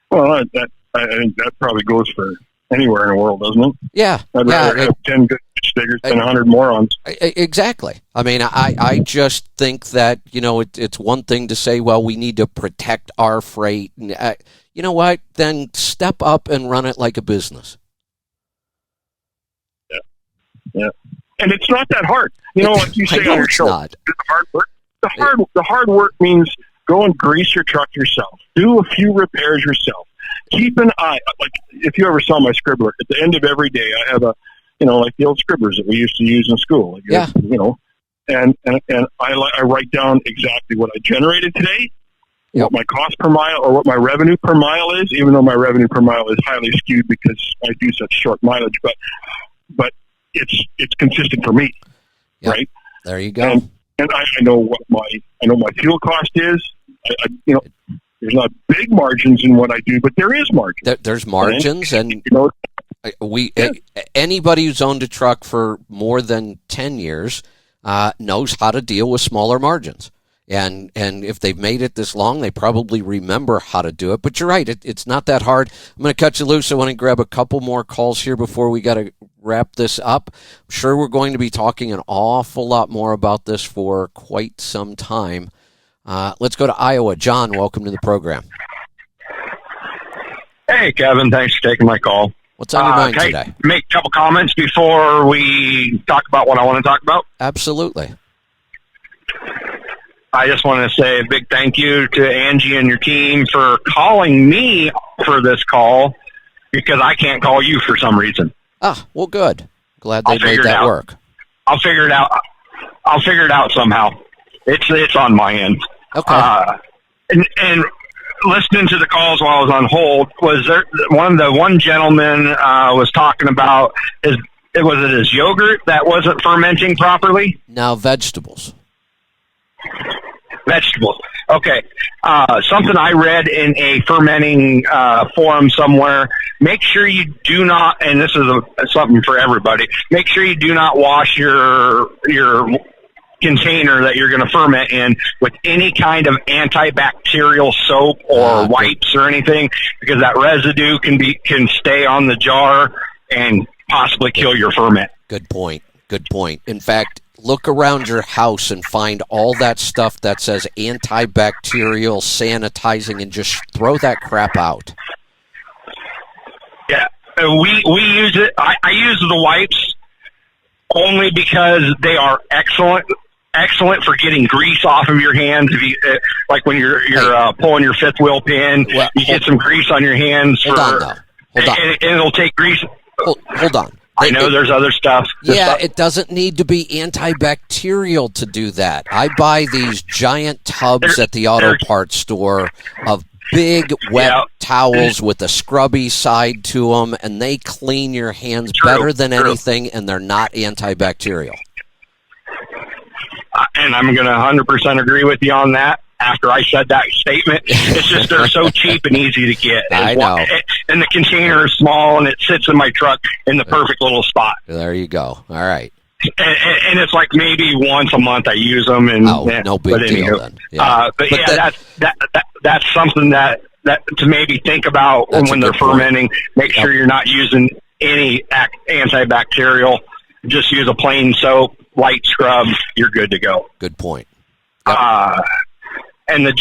Well, I think that probably goes for anywhere in the world, doesn't it? Yeah. I'd rather have 10 good diggers than 100 morons. Exactly. I mean, I just think that, it's one thing to say, well, we need to protect our freight. And, you know what? Then step up and run it like a business. Yeah. And it's not that hard. Like you say on your show, the hard work. The hard work means go and grease your truck yourself. Do a few repairs yourself. Keep an eye. Like if you ever saw my scribbler, at the end of every day, I have like the old scribblers that we used to use in school. And I write down exactly what I generated today, what my cost per mile or what my revenue per mile is, even though my revenue per mile is highly skewed because I do such short mileage, but it's consistent for me, right? There you go. And I know what my fuel cost is. There's not big margins in what I do, but there is margin. There's margins, and anybody who's owned a truck for more than 10 years knows how to deal with smaller margins. And if they've made it this long, they probably remember how to do it. But you're right, it's not that hard. I'm going to cut you loose. I want to grab a couple more calls here before we got to wrap this up. I'm sure we're going to be talking an awful lot more about this for quite some time. Let's go to Iowa. John, welcome to the program. Hey, Kevin. Thanks for taking my call. What's on your mind today? Can I make a couple comments before we talk about what I want to talk about? Absolutely. I just want to say a big thank you to Angie and your team for calling me for this call because I can't call you for some reason. Well, good. Glad they made that work. I'll figure it out. I'll figure it out somehow. It's on my end. Okay. And listening to the calls while I was on hold, was there one gentleman was talking about his Was it his yogurt that wasn't fermenting properly? Now vegetables. Vegetables. Okay. Something I read in a fermenting forum somewhere. Make sure you do not, and this is something for everybody, make sure you do not wash your container that you're going to ferment in with any kind of antibacterial soap or wipes or anything, because that residue can stay on the jar and possibly kill your ferment. Good point. Good point. In fact, look around your house and find all that stuff that says antibacterial, sanitizing, and just throw that crap out. Yeah, we use it. I use the wipes only because they are excellent for getting grease off of your hands. If you like when you're pulling your fifth wheel pin, you get some grease on your hands. Hold on. And it'll take grease. Hold on. I know there's other stuff. It doesn't need to be antibacterial to do that. I buy these giant tubs at the auto parts store of big wet towels with a scrubby side to them, and they clean your hands better than anything, and they're not antibacterial. And I'm going to 100% agree with you on that. After I said that statement, it's just they're so cheap and easy to get. I know. And the container is small, and it sits in my truck in the perfect little spot. There you go. All right. And it's like maybe once a month I use them. And no big deal then. Yeah. That's something that to maybe think about when they're fermenting. Make sure you're not using any antibacterial. Just use a plain soap, light scrub. You're good to go. Good point. Yep. And the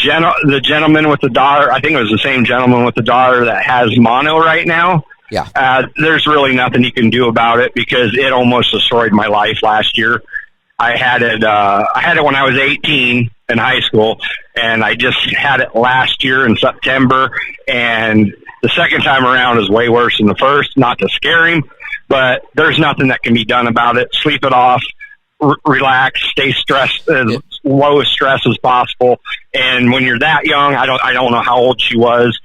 gentleman with the daughter, I think it was the same gentleman with the daughter that has mono right now. Yeah. There's really nothing you can do about it because it almost destroyed my life last year. I had it when I was 18 in high school, and I just had it last year in September. And the second time around is way worse than the first. Not to scare him, but there's nothing that can be done about it. Sleep it off. Relax, stay stressed, as low as stress as possible. And when you're that young, I don't know how old she was.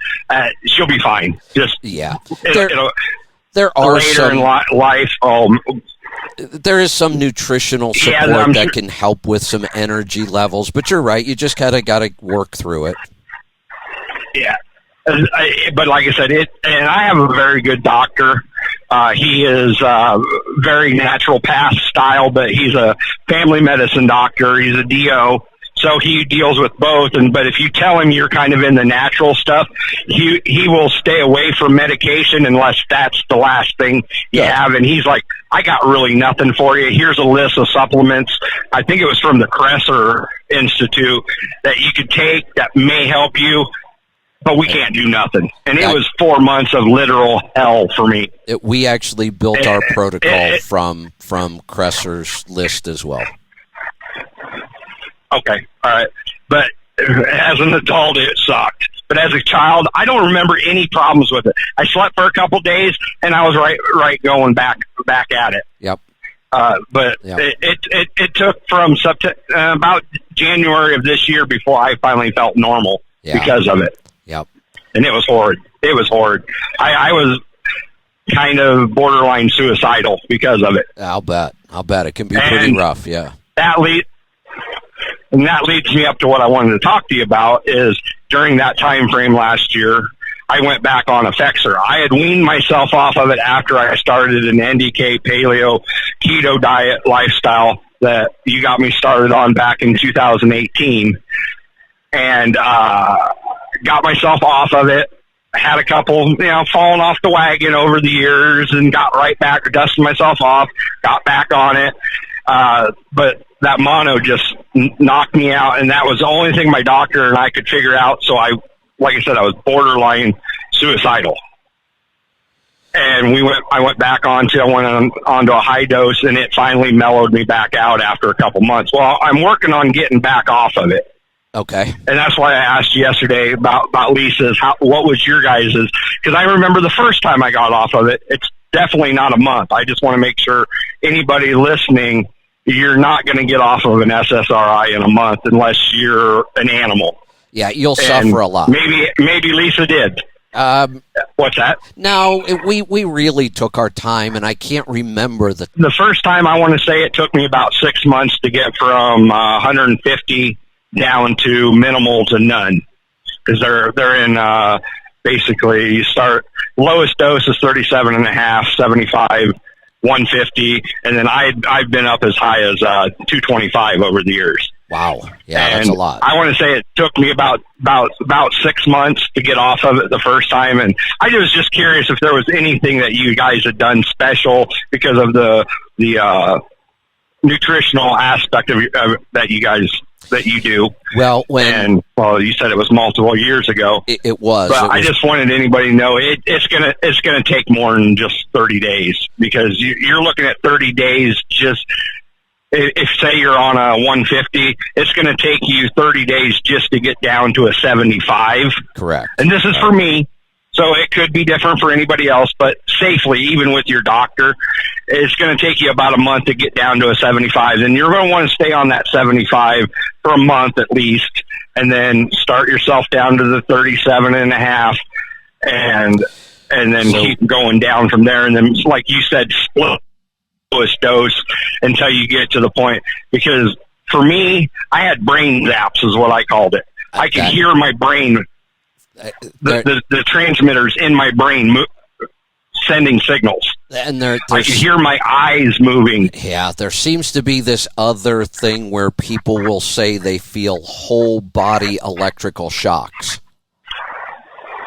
She'll be fine. Just there are later some in life. There is some nutritional support that can help with some energy levels, but you're right. You just gotta work through it. Yeah. But like I said, and I have a very good doctor. He is very naturopath style, but he's a family medicine doctor. He's a DO, so he deals with both. But if you tell him you're kind of in the natural stuff, he will stay away from medication unless that's the last thing you have. And he's like, I got really nothing for you. Here's a list of supplements. I think it was from the Kresser Institute that you could take that may help you. But we can't do nothing. And it was 4 months of literal hell for me. We actually built our protocol from Kresser's list as well. Okay, all right. But as an adult, it sucked. But as a child, I don't remember any problems with it. I slept for a couple days, and I was right going back at it. Yep. It took from about January of this year before I finally felt normal because of it. Yep. And it was horrid. I was kind of borderline suicidal because of it. I'll bet it can be pretty rough. Yeah. That leads me up to what I wanted to talk to you about is during that time frame last year, I went back on Effexor. I had weaned myself off of it after I started an NDK paleo keto diet lifestyle that you got me started on back in 2018. And, got myself off of it, had a couple, falling off the wagon over the years and got right back, dusted myself off, got back on it. But that mono just knocked me out. And that was the only thing my doctor and I could figure out. So like I said, I was borderline suicidal. And I went onto a high dose, and it finally mellowed me back out after a couple months. Well, I'm working on getting back off of it. Okay. And that's why I asked you yesterday about Lisa's. What was your guys's? Because I remember the first time I got off of it, it's definitely not a month. I just want to make sure anybody listening, you're not going to get off of an SSRI in a month unless you're an animal. Yeah, you'll suffer a lot. Maybe Lisa did. What's that? No, we really took our time, and I can't remember the first time. I want to say it took me about 6 months to get from 150 down to minimal to none, because they're in basically you start lowest dose is 37.5, 75, 150, and then I've been up as high as 225 over the years. Wow, yeah, and that's a lot. I want to say it took me about 6 months to get off of it the first time, and I was just curious if there was anything that you guys had done special because of the nutritional aspect of that you do. Well, you said it was multiple years ago. It was. But I just wanted anybody to know it's gonna take more than just 30 days, because you're looking at 30 days just. If say you're on a 150, it's going to take you 30 days just to get down to a 75. Correct. And this is for me, so it could be different for anybody else, but safely, even with your doctor, it's going to take you about a month to get down to a 75. And you're going to want to stay on that 75 for a month at least, and then start yourself down to the 37.5, and then keep going down from there. And then, like you said, split dose until you get to the point, because for me, I had brain zaps is what I called it. I could hear my brain, the transmitters in my brain sending signals, and I could hear my eyes moving. Yeah, there seems to be this other thing where people will say they feel whole body electrical shocks.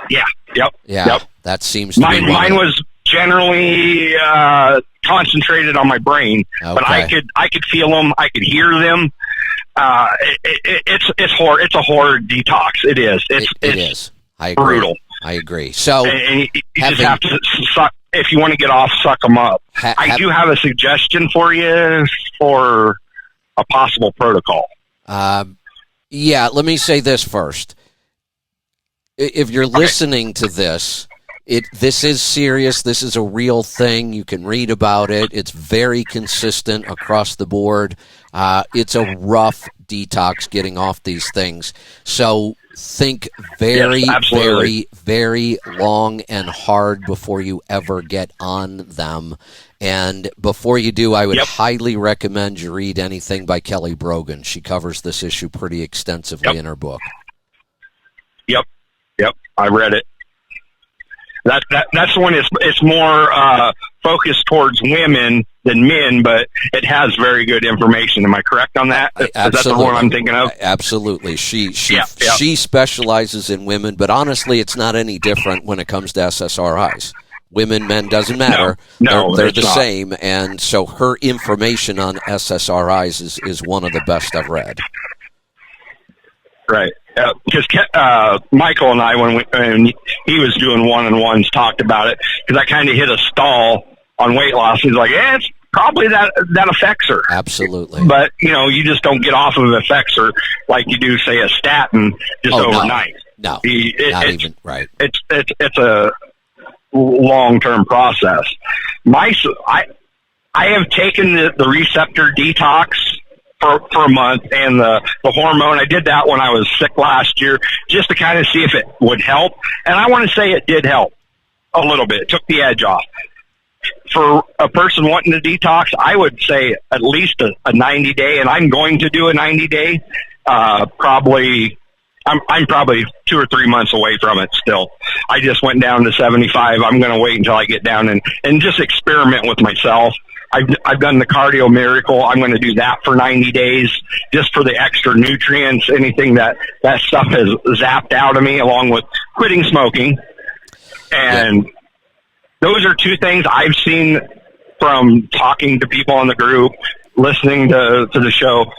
Yeah. Yep. Yeah. Yep. That seems to be mine was generally concentrated on my brain, but I could feel them, I could hear them. It's horror. It's a horror detox. It is. It is. I agree. Brutal. I agree. So and you just have to suck. If you want to get off, suck them up. I do have a suggestion for you for a possible protocol. Yeah. Let me say this first. If you're listening to this. This is serious. This is a real thing. You can read about it. It's very consistent across the board. It's a rough detox getting off these things. So think very, very, very long and hard before you ever get on them. And before you do, I would highly recommend you read anything by Kelly Brogan. She covers this issue pretty extensively in her book. Yep. I read it. That's the one. It's more focused towards women than men, but it has very good information. Am I correct on that? Is that the one I'm thinking of? Absolutely. She specializes in women, but honestly, it's not any different when it comes to SSRIs. Women, men, doesn't matter. No, they're the same, and so her information on SSRIs is one of the best I've read. Right. Because Michael and I, when he was doing one-on-ones, talked about it, because I kind of hit a stall on weight loss. He's like, it's probably that affects her. Absolutely. But, you just don't get off of it affects her like you do, say, a statin overnight. No, not even, right. It's a long-term process. I have taken the receptor detox for a month, and the hormone. I did that when I was sick last year, just to kind of see if it would help. And I want to say it did help a little bit. It took the edge off. For a person wanting to detox, I would say at least a 90-day, and I'm going to do a 90-day. I'm probably 2 or 3 months away from it still. I just went down to 75. I'm going to wait until I get down and just experiment with myself. I've done the Cardio Miracle. I'm going to do that for 90 days just for the extra nutrients, anything that stuff has zapped out of me, along with quitting smoking. And those are two things I've seen from talking to people in the group, listening to the show.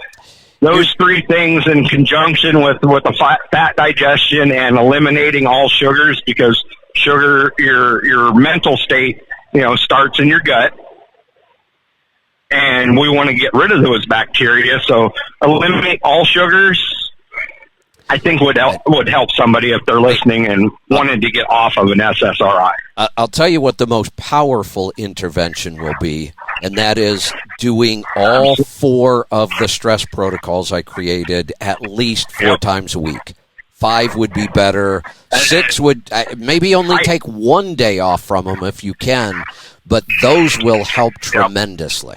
Those three things in conjunction with the fat digestion and eliminating all sugars, because sugar, your mental state, starts in your gut. And we want to get rid of those bacteria, so eliminate all sugars, I think would help somebody if they're listening and wanted to get off of an SSRI. I'll tell you what the most powerful intervention will be, and that is doing all 4 of the stress protocols I created at least 4 times a week. 5 would be better. 6 would maybe only take 1 day off from them if you can, but those will help tremendously.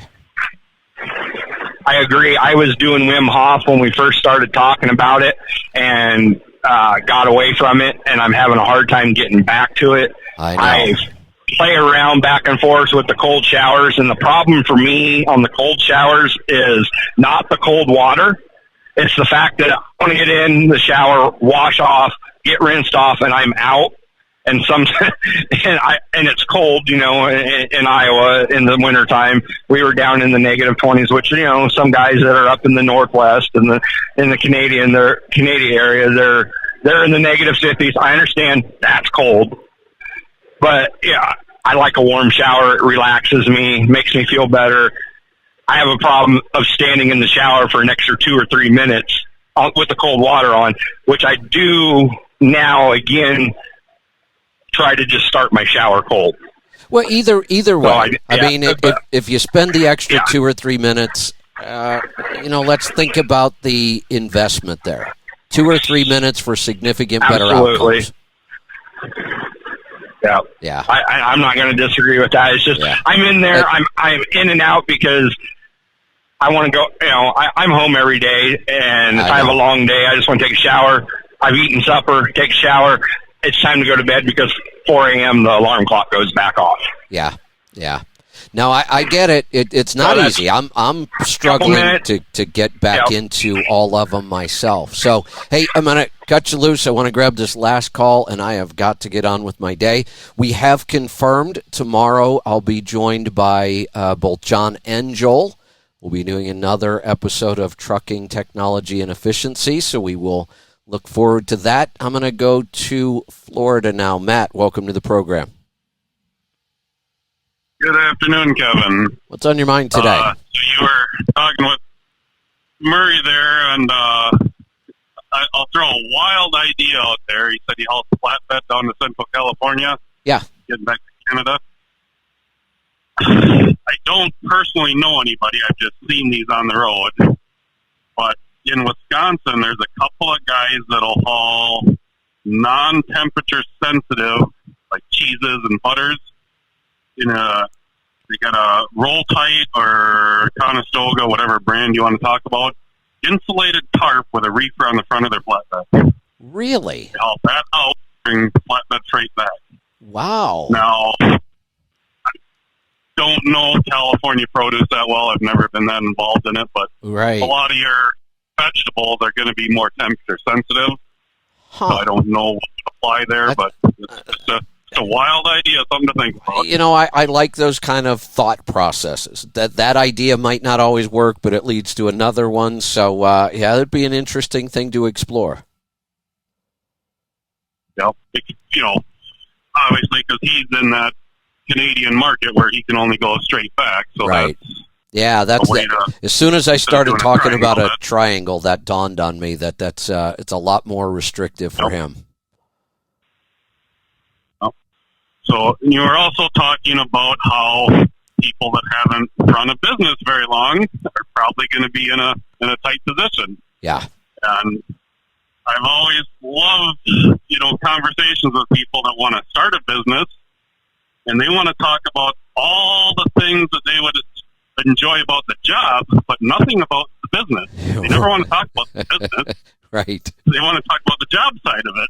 I agree. I was doing Wim Hof when we first started talking about it and got away from it, and I'm having a hard time getting back to it. I know. I play around back and forth with the cold showers, and the problem for me on the cold showers is not the cold water. It's the fact that I want to get in the shower, wash off, get rinsed off, and I'm out. And and it's cold, in Iowa in the wintertime. We were down in the negative 20s, which, some guys that are up in the Northwest and in the Canadian area, they're in the negative 50s. I understand that's cold, but yeah, I like a warm shower. It relaxes me, makes me feel better. I have a problem of standing in the shower for an extra 2 or 3 minutes with the cold water on, which I do now again. Try to just start my shower cold. Well, either way. If you spend the extra 2 or 3 minutes, let's think about the investment there. 2 or 3 minutes for significant better outcomes. Yeah. I'm not going to disagree with that. It's just I'm in there. I'm in and out because I want to go. I'm home every day, and if I have a long day, I just want to take a shower. I've eaten supper, take a shower. It's time to go to bed because 4 a.m. the alarm clock goes back off. Yeah. No, I get it. It's not easy. I'm struggling to get back into all of them myself. So, hey, I'm going to cut you loose. I want to grab this last call, and I have got to get on with my day. We have confirmed tomorrow I'll be joined by both John and Joel. We'll be doing another episode of Trucking Technology and Efficiency, so we will look forward to that. I'm going to go to Florida now. Matt, welcome to the program. Good afternoon, Kevin. What's on your mind today? So you were talking with Murray there, and I'll throw a wild idea out there. He said he hauls flatbed down to Central California. Yeah. Getting back to Canada. I don't personally know anybody. I've just seen these on the road. But in Wisconsin, there's a couple of guys that'll haul non-temperature sensitive, like cheeses and butters. They got a Roll Tight or Conestoga, whatever brand you want to talk about, insulated tarp with a reefer on the front of their flatbed. Really? They haul that out, bring flatbed freight back. Wow. Now, I don't know California produce that well. I've never been that involved in it, but a lot of your vegetables are going to be more temperature sensitive. So I don't know what to apply there, but it's a wild idea, something to think about. I like those kind of thought processes. That idea might not always work, but it leads to another one. So, it'd be an interesting thing to explore. Yeah, obviously, because he's in that Canadian market where he can only go straight back. So as soon as I started talking about a triangle, that dawned on me that it's a lot more restrictive for him. So you were also talking about how people that haven't run a business very long are probably going to be in a tight position. Yeah. And I've always loved, conversations with people that want to start a business, and they want to talk about all the things that they would enjoy about the job, but nothing about the business. They never want to talk about the business. Right. They want to talk about the job side of it.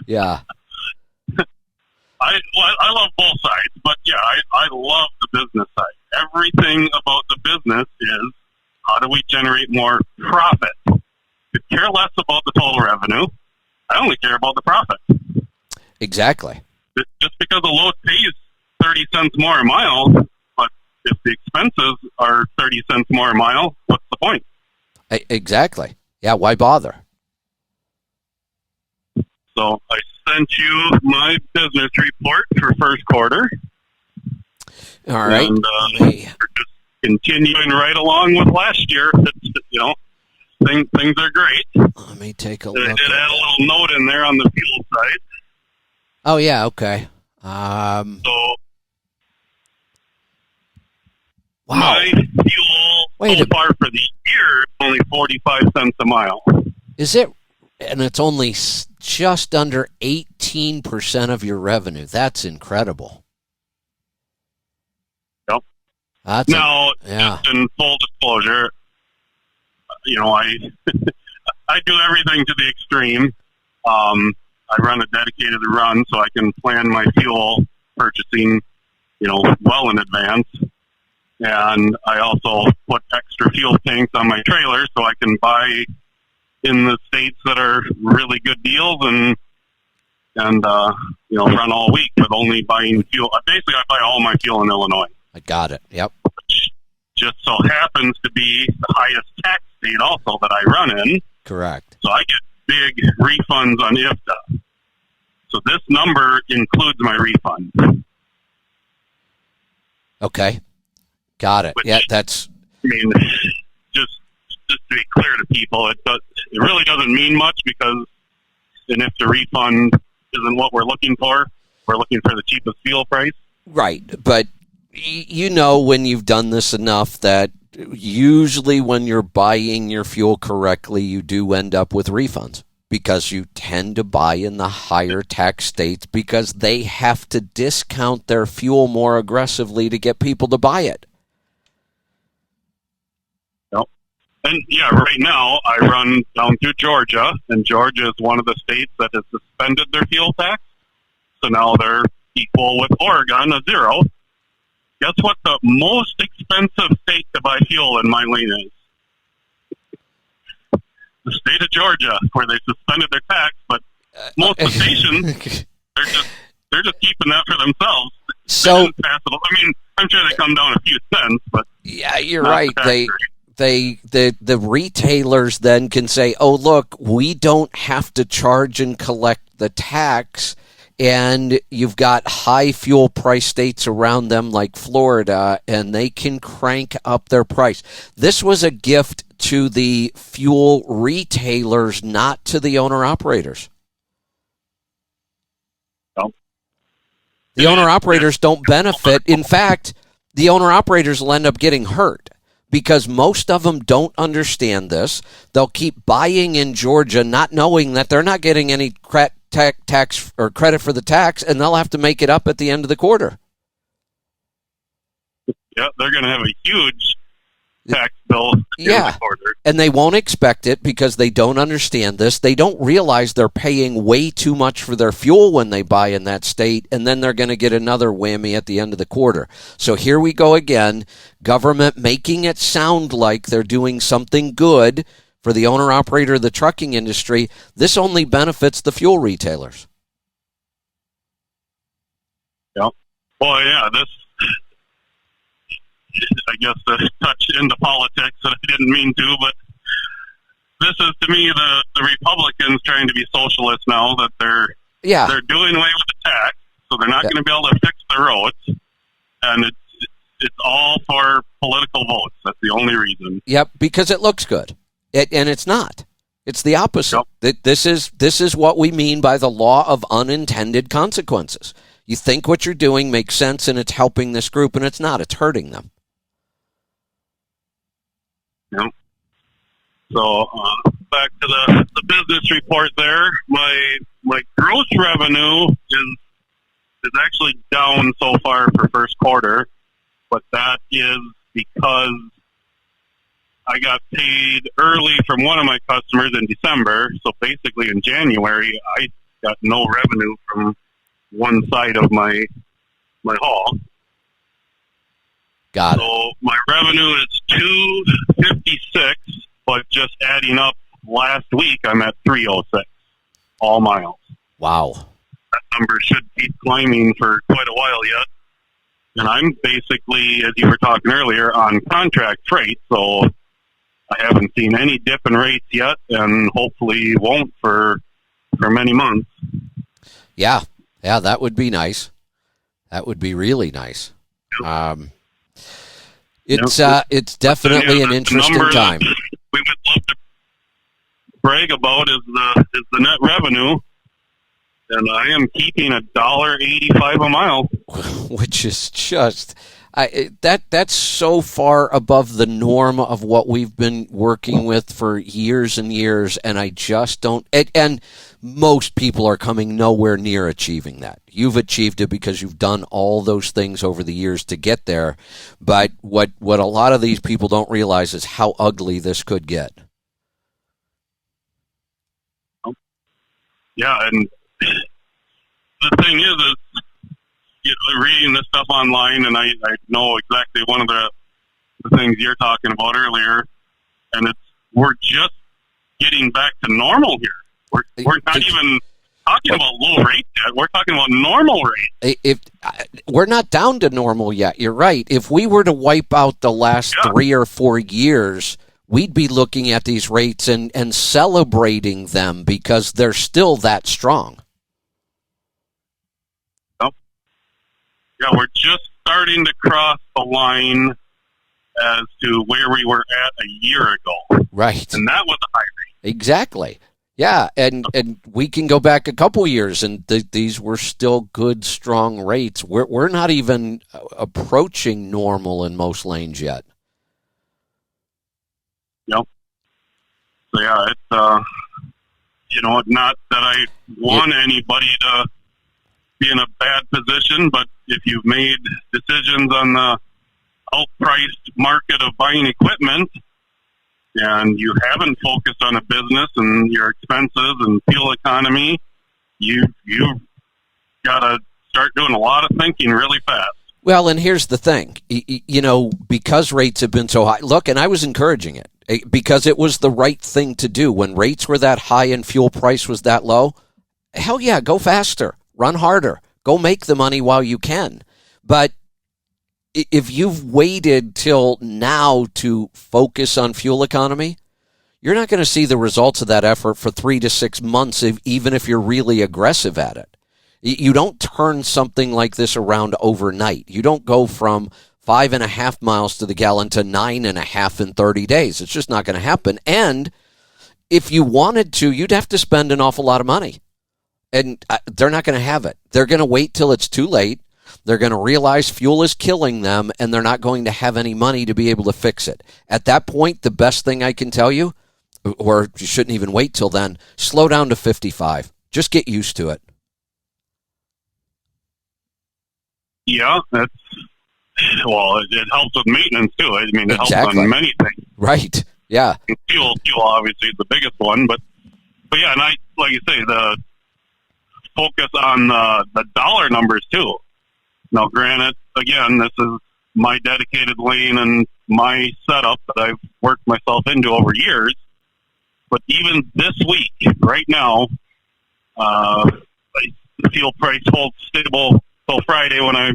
Yeah. I love both sides, but I love the business side. Everything about the business is how do we generate more profit? I care less about the total revenue. I only care about the profit. Exactly. Just because a load pays 30 cents more a mile, but if the expenses are 30 cents more a mile, what's the point? Exactly. Yeah, why bother? So I sent you my business report for first quarter. All right. And we're just continuing right along with last year. Things are great. Let me take a look. I did add a little note in there on the fuel side. Oh, yeah, okay. Wow. My fuel so far for the year is only 45 cents a mile. Is it? and it's only just under 18% of your revenue. That's incredible. Yep. That's now, yeah. just in full disclosure, I I do everything to the extreme. I run a dedicated run so I can plan my fuel purchasing, well in advance. And I also put extra fuel tanks on my trailer so I can buy in the states that are really good deals and run all week with only buying fuel. Basically, I buy all my fuel in Illinois. I got it. Yep. Which just so happens to be the highest tax state also that I run in. Correct. So I get big refunds on IFTA. So this number includes my refund. Okay. Got it. Which, yeah, that's... I mean, just to be clear to people, it really doesn't mean much because an IFTA refund isn't what we're looking for. We're looking for the cheapest fuel price. Right. But when you've done this enough that usually when you're buying your fuel correctly, you do end up with refunds because you tend to buy in the higher tax states because they have to discount their fuel more aggressively to get people to buy it. Yep. And right now I run down through Georgia, and Georgia is one of the states that has suspended their fuel tax. So now they're equal with Oregon, a zero. Guess what the most expensive state to buy fuel in my lane is? The state of Georgia, where they suspended their tax, but most of the stations, they're just keeping that for themselves. So, I mean, I'm sure they come down a few cents, but yeah, you're right. The retailers then can say, "Oh, look, we don't have to charge and collect the tax." And you've got high fuel price states around them like Florida, and they can crank up their price. This was a gift to the fuel retailers, not to the owner-operators. No. The owner-operators don't benefit. In fact, the owner-operators will end up getting hurt because most of them don't understand this. They'll keep buying in Georgia not knowing that they're not getting any tax or credit for the tax, and they'll have to make it up at the end of the quarter. Yeah, they're going to have a huge tax bill at the end of the quarter. And they won't expect it because they don't understand this. They don't realize they're paying way too much for their fuel when they buy in that state, and then they're going to get another whammy at the end of the quarter. So here we go again, government making it sound like they're doing something good for the owner-operator of the trucking industry. This only benefits the fuel retailers. Yeah. Well, yeah, this, I guess, to touch into politics that I didn't mean to, but this is, to me, the Republicans trying to be socialists now, that they're doing away with the tax, so they're not going to be able to fix the roads, and it's all for political votes. That's the only reason. Yep, because it looks good. And it's not. It's the opposite. Yep. This is what we mean by the law of unintended consequences. You think what you're doing makes sense and it's helping this group, and it's not. It's hurting them. Yep. So back to the business report there. My gross revenue is actually down so far for first quarter, but that is because I got paid early from one of my customers in December. So basically in January, I got no revenue from one side of my haul. Got it. So my revenue is $256, but just adding up last week, I'm at $306 all miles. Wow. That number should keep climbing for quite a while yet. And I'm basically, as you were talking earlier, on contract freight, so I haven't seen any dip in rates yet, and hopefully won't for many months. Yeah, that would be nice. That would be really nice. It's definitely an interesting time. We would love to brag about is the net revenue, and I am keeping $1.85 a mile, which is just, That's so far above the norm of what we've been working with for years and years, and I just don't. And most people are coming nowhere near achieving that. You've achieved it because you've done all those things over the years to get there. But what a lot of these people don't realize is how ugly this could get. Yeah, and the thing is reading this stuff online, and I know exactly one of the things you're talking about earlier, and we're just getting back to normal here. We're not even talking about low rates yet. We're talking about normal rates. If we're not down to normal yet, you're right. If we were to wipe out the last 3 or 4 years, we'd be looking at these rates and celebrating them because they're still that strong. Yeah, we're just starting to cross the line as to where we were at a year ago. Right. And that was a high rate. Exactly. Yeah, and we can go back a couple years, and these were still good, strong rates. We're not even approaching normal in most lanes yet. Yep. So yeah, it's not that I want anybody to be in a bad position, but if you've made decisions on the outpriced market of buying equipment, and you haven't focused on a business and your expenses and fuel economy, you've got to start doing a lot of thinking really fast. Well, and here's the thing, because rates have been so high, look, and I was encouraging it because it was the right thing to do. When rates were that high and fuel price was that low, hell yeah, go faster, run harder, go make the money while you can. But if you've waited till now to focus on fuel economy, you're not going to see the results of that effort for 3 to 6 months, even if you're really aggressive at it. You don't turn something like this around overnight. You don't go from 5.5 miles to the gallon to 9.5 in 30 days. It's just not going to happen. And if you wanted to, you'd have to spend an awful lot of money. And they're not going to have it. They're going to wait till it's too late. They're going to realize fuel is killing them, and they're not going to have any money to be able to fix it. At that point, the best thing I can tell you, or you shouldn't even wait till then, slow down to 55. Just get used to it. Yeah, it helps with maintenance, too. I mean, it Exactly. helps on many things. Right, yeah. Fuel obviously is the biggest one, but yeah, and I, like you say, the focus on the dollar numbers, too. Now, granted, again, this is my dedicated lane and my setup that I've worked myself into over years. But even this week, right now, the fuel price holds stable till Friday when I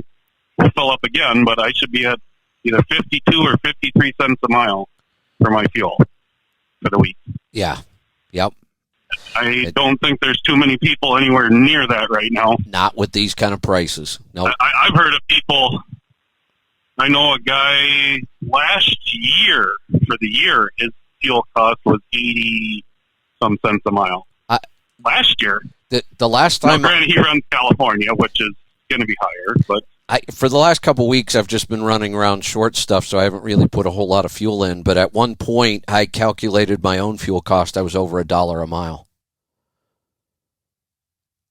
will fill up again. But I should be at either 52 or 53 cents a mile for my fuel for the week. Yeah. Yep. I don't think there's too many people anywhere near that right now. Not with these kind of prices. No. I've heard of people. I know a guy last year, for the year, his fuel cost was 80-some cents a mile. Last year. The last time. Now, granted, he runs California, which is going to be higher. But for the last couple of weeks, I've just been running around short stuff, so I haven't really put a whole lot of fuel in. But at one point, I calculated my own fuel cost. I was over $1 a mile.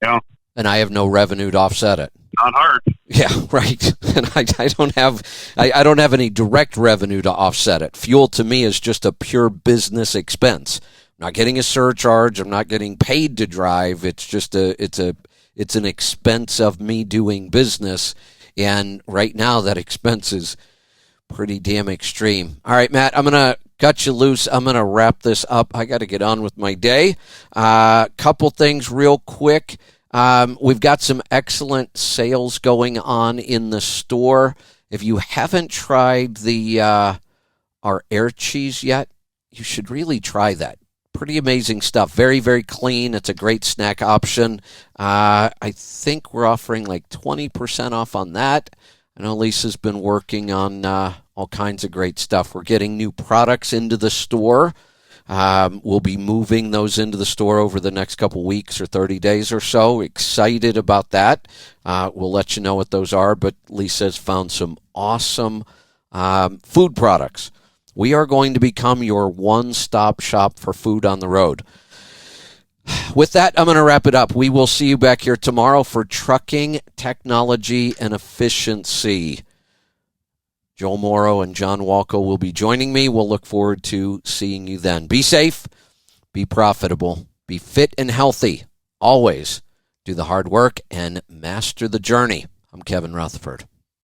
Yeah. And I have no revenue to offset it. Not hard. Yeah, right. And I don't have any direct revenue to offset it. Fuel to me is just a pure business expense. I'm not getting a surcharge. I'm not getting paid to drive. It's just it's an expense of me doing business. And right now that expense is pretty damn extreme. All right, Matt, I'm going to cut you loose. I'm going to wrap this up. I got to get on with my day. Couple things real quick. We've got some excellent sales going on in the store. If you haven't tried our air cheese yet, you should really try that. Pretty amazing stuff. Very, very clean. It's a great snack option. I think we're offering like 20% off on that. I know Lisa's been working on all kinds of great stuff. We're getting new products into the store. We'll be moving those into the store over the next couple weeks or 30 days or so. Excited about that. We'll let you know what those are, but Lisa has found some awesome food products. We are going to become your one-stop shop for food on the road. With that, I'm going to wrap it up. We will see you back here tomorrow for Trucking, Technology, and Efficiency. Joel Morrow and John Walco will be joining me. We'll look forward to seeing you then. Be safe, be profitable, be fit and healthy. Always do the hard work and master the journey. I'm Kevin Rutherford.